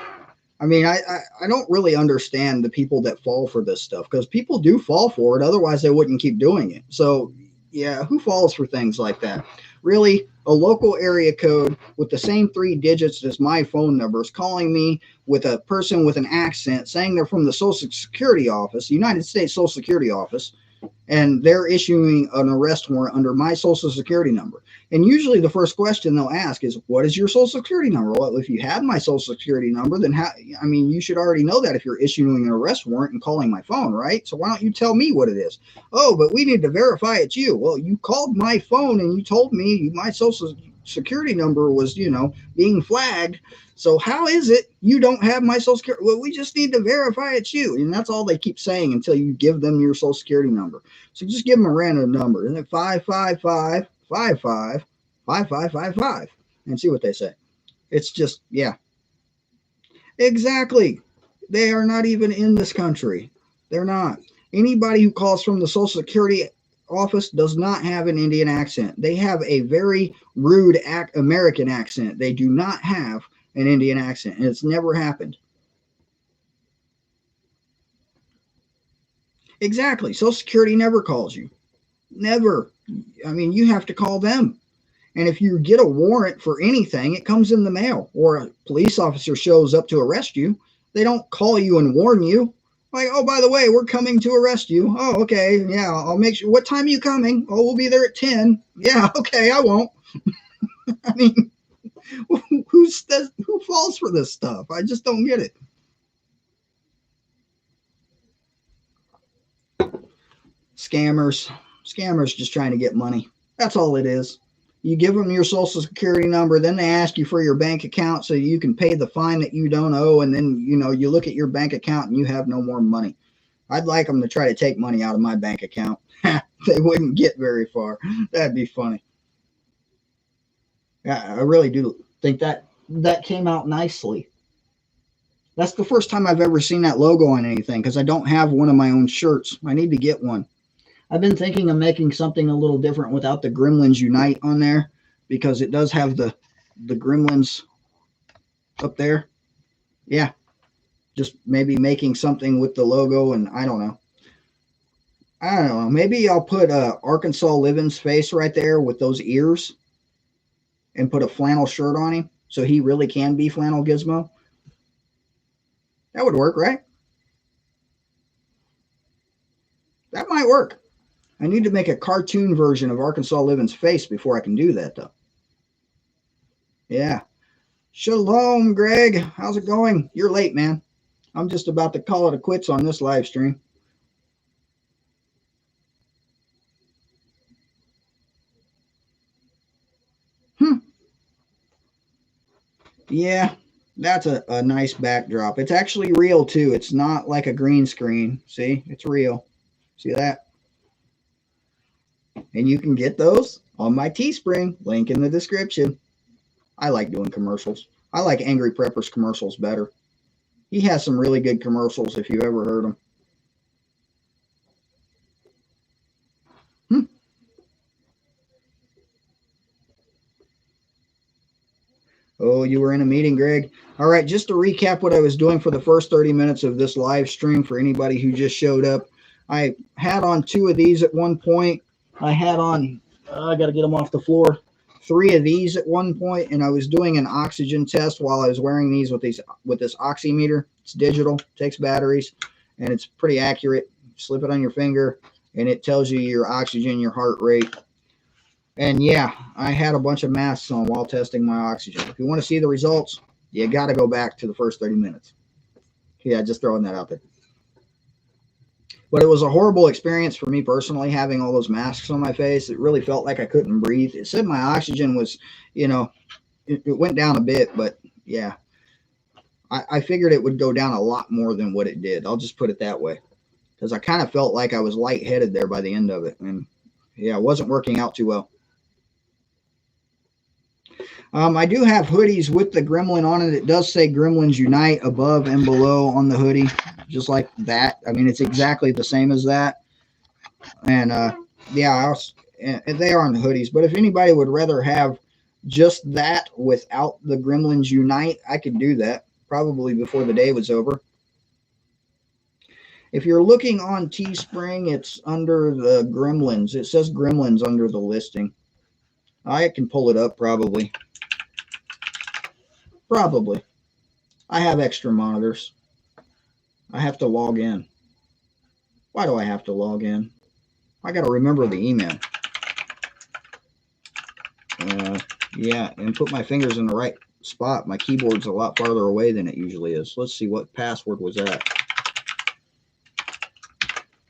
I mean, I don't really understand the people that fall for this stuff, because people do fall for it. Otherwise, they wouldn't keep doing it. So, yeah, who falls for things like that? Really, a local area code with the same 3 digits as my phone number is calling me with a person with an accent saying they're from the Social Security Office, United States Social Security Office, and they're issuing an arrest warrant under my Social Security number. And usually the first question they'll ask is, what is your Social Security number? Well, if you have my Social Security number, then you should already know that if you're issuing an arrest warrant and calling my phone, right? So why don't you tell me what it is? Oh, but we need to verify it's you. Well, you called my phone and you told me my Social Security number was, being flagged. So how is it you don't have my Social Security? Well, we just need to verify it's you. And that's all they keep saying until you give them your Social Security number. So just give them a random number. Isn't it 555-55-5555? And see what they say. It's just, yeah. Exactly. They are not even in this country. They're not. Anybody who calls from the Social Security office does not have an Indian accent. They have a very rude American accent. They do not have an Indian accent, and it's never happened. Exactly. Social Security never calls you. Never. I mean, you have to call them. And if you get a warrant for anything, it comes in the mail, or a police officer shows up to arrest you. They don't call you and warn you. Like, oh, by the way, we're coming to arrest you. Oh, okay. Yeah, I'll make sure. What time are you coming? Oh, we'll be there at 10. Yeah, okay, I won't. I mean, who falls for this stuff? I just don't get it. Scammers just trying to get money. That's all it is. You give them your Social Security number, then they ask you for your bank account so you can pay the fine that you don't owe, and then you look at your bank account and you have no more money. I'd like them to try to take money out of my bank account. They wouldn't get very far. That'd be funny. Yeah, I really do think that came out nicely. That's the first time I've ever seen that logo on anything, because I don't have one of my own shirts. I need to get one. I've been thinking of making something a little different without the Gremlins Unite on there, because it does have the Gremlins up there. Yeah, just maybe making something with the logo, and I don't know. I don't know. Maybe I'll put Arkansas Living's face right there with those ears and put a flannel shirt on him so he really can be Flannel Gizmo. That would work, right? That might work. I need to make a cartoon version of Arkansas Living's face before I can do that, though. Yeah. Shalom, Greg. How's it going? You're late, man. I'm just about to call it a quits on this live stream. Yeah, that's a nice backdrop. It's actually real, too. It's not like a green screen. See? It's real. See that? And you can get those on my Teespring. Link in the description. I like doing commercials. I like Angry Prepper's commercials better. He has some really good commercials if you ever heard them. Oh, you were in a meeting, Greg. All right, just to recap what I was doing for the first 30 minutes of this live stream for anybody who just showed up. I had on 2 of these at one point. I had on, I got to get them off the floor, 3 of these at one point, and I was doing an oxygen test while I was wearing these with this oximeter. It's digital, takes batteries, and it's pretty accurate. Slip it on your finger, and it tells you your oxygen, your heart rate. And yeah, I had a bunch of masks on while testing my oxygen. If you want to see the results, you got to go back to the first 30 minutes. Yeah, just throwing that out there. But it was a horrible experience for me personally, having all those masks on my face. It really felt like I couldn't breathe. It said my oxygen was, it went down a bit, but yeah. I figured it would go down a lot more than what it did. I'll just put it that way. Because I kind of felt like I was lightheaded there by the end of it. And yeah, it wasn't working out too well. I do have hoodies with the gremlin on it. It does say Gremlins Unite above and below on the hoodie, just like that. I mean, it's exactly the same as that. And yeah, they are on the hoodies. But if anybody would rather have just that without the Gremlins Unite, I could do that probably before the day was over. If you're looking on Teespring, it's under the Gremlins. It says Gremlins under the listing. I can pull it up probably. Probably. I have extra monitors. I have to log in. Why do I have to log in? I got to remember the email. Yeah, and put my fingers in the right spot. My keyboard's a lot farther away than it usually is. Let's see, what password was that?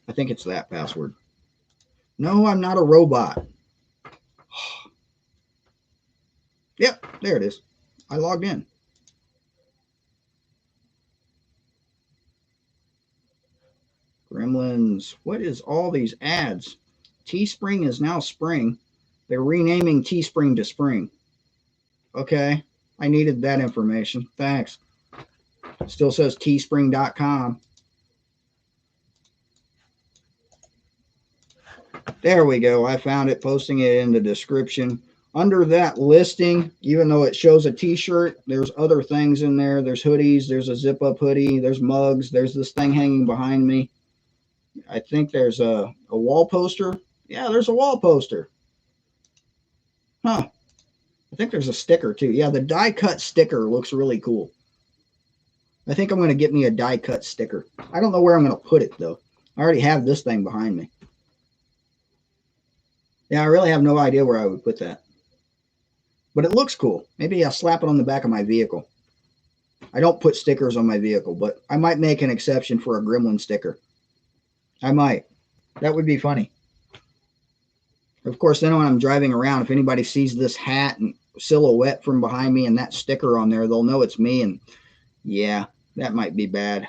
I think it's that password. No, I'm not a robot. Yep, there it is. I logged in. Gremlins. What is all these ads? Teespring is now Spring. They're renaming Teespring to Spring. Okay. I needed that information. Thanks. Still says teespring.com. There we go. I found it, posting it in the description. Under that listing, even though it shows a t-shirt, there's other things in there. There's hoodies. There's a zip-up hoodie. There's mugs. There's this thing hanging behind me. I think there's a wall poster. Yeah, there's a wall poster. Huh. I think there's a sticker too. Yeah, the die-cut sticker looks really cool. I think I'm going to get me a die-cut sticker. I don't know where I'm going to put it, though. I already have this thing behind me. Yeah, I really have no idea where I would put that. But it looks cool. Maybe I'll slap it on the back of my vehicle. I don't put stickers on my vehicle, but I might make an exception for a Gremlin sticker. I might. That would be funny. Of course, then when I'm driving around, if anybody sees this hat and silhouette from behind me and that sticker on there, they'll know it's me. And yeah, that might be bad.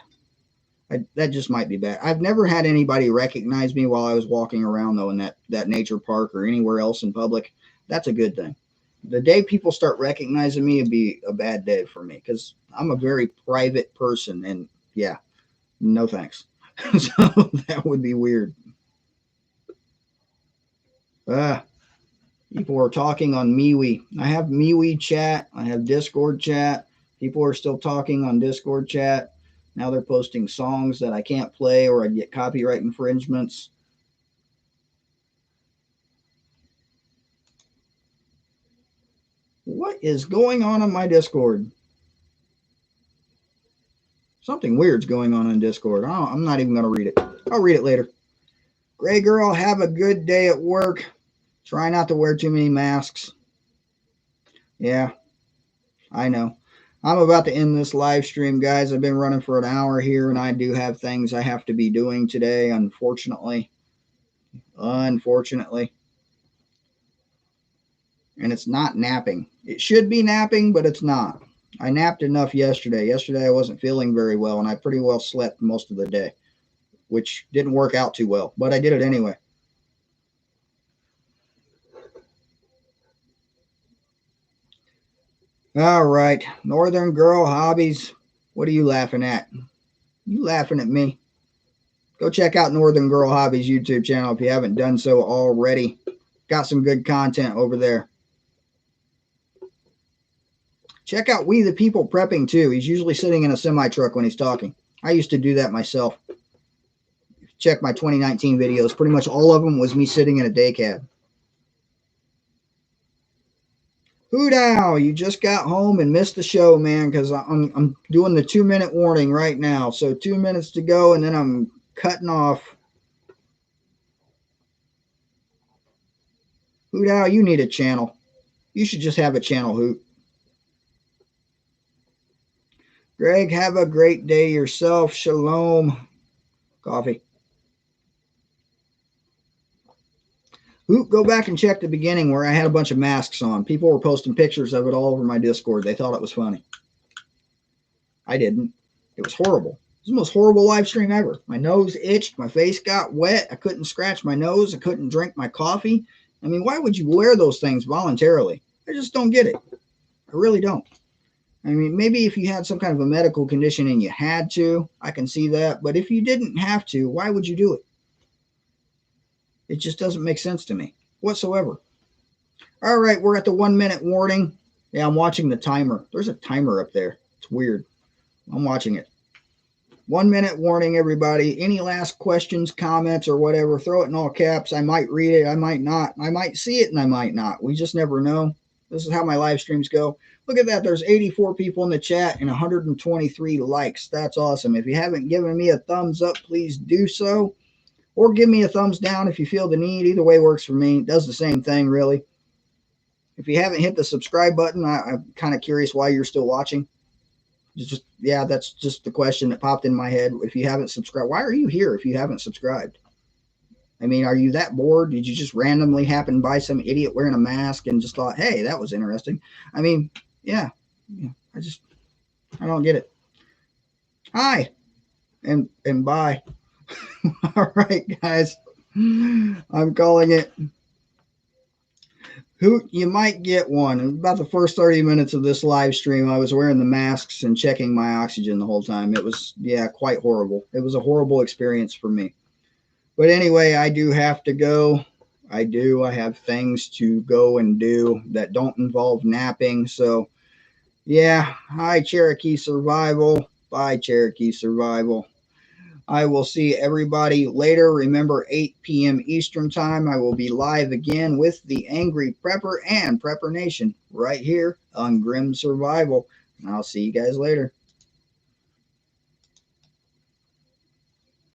That just might be bad. I've never had anybody recognize me while I was walking around, though, in that nature park or anywhere else in public. That's a good thing. The day people start recognizing me would be a bad day for me because I'm a very private person. And yeah, no thanks. So that would be weird. People are talking on MeWe. I have MeWe chat. I have Discord chat. People are still talking on Discord chat. Now they're posting songs that I can't play or I get copyright infringements. What is going on my Discord? Something weird's going on in Discord. I'm not even going to read it. I'll read it later. Gray Girl, have a good day at work. Try not to wear too many masks. Yeah, I know. I'm about to end this live stream, guys. I've been running for an hour here, and I do have things I have to be doing today, unfortunately. Unfortunately. And it's not napping. It should be napping, but it's not. I napped enough yesterday. Yesterday I wasn't feeling very well, and I pretty well slept most of the day, which didn't work out too well, but I did it anyway. All right, Northern Girl Hobbies. What are you laughing at? You laughing at me? Go check out Northern Girl Hobbies YouTube channel if you haven't done so already. Got some good content over there. Check out We the People Prepping too. He's usually sitting in a semi-truck when he's talking. I used to do that myself. Check my 2019 videos. Pretty much all of them was me sitting in a day cab. Hoodow, you just got home and missed the show, man, because I'm doing the 2-minute warning right now. So 2 minutes to go, and then I'm cutting off. Hoodow, you need a channel. You should just have a channel, Hoot. Greg, have a great day yourself. Shalom. Coffee. Hoot, go back and check the beginning where I had a bunch of masks on. People were posting pictures of it all over my Discord. They thought it was funny. I didn't. It was horrible. It was the most horrible live stream ever. My nose itched. My face got wet. I couldn't scratch my nose. I couldn't drink my coffee. I mean, why would you wear those things voluntarily? I just don't get it. I really don't. I mean, maybe if you had some kind of a medical condition and you had to, I can see that. But if you didn't have to, why would you do it? It just doesn't make sense to me whatsoever. All right, we're at the 1 minute warning. Yeah, I'm watching the timer. There's a timer up there. It's weird. I'm watching it. 1 minute warning, everybody. Any last questions, comments, or whatever, throw it in all caps. I might read it. I might not. I might see it and I might not. We just never know. This is how my live streams go. Look at that. There's 84 people in the chat and 123 likes. That's awesome. If you haven't given me a thumbs up, please do so. Or give me a thumbs down if you feel the need. Either way works for me. It does the same thing, really. If you haven't hit the subscribe button, I'm kind of curious why you're still watching. Yeah, that's just the question that popped in my head. If you haven't subscribed, why are you here if you haven't subscribed? I mean, are you that bored? Did you just randomly happen by some idiot wearing a mask and just thought, hey, that was interesting? I mean, yeah, I don't get it. Hi, and bye. All right, guys, I'm calling it. Hoot, you might get one. About the first 30 minutes of this live stream, I was wearing the masks and checking my oxygen the whole time. It was, yeah, quite horrible. It was a horrible experience for me. But anyway, I do have to go. I have things to go and do that don't involve napping. So, yeah, hi, Cherokee Survival. Bye, Cherokee Survival. I will see everybody later. Remember, 8 p.m. Eastern Time, I will be live again with the Angry Prepper and Prepper Nation right here on Grim Survival. And I'll see you guys later.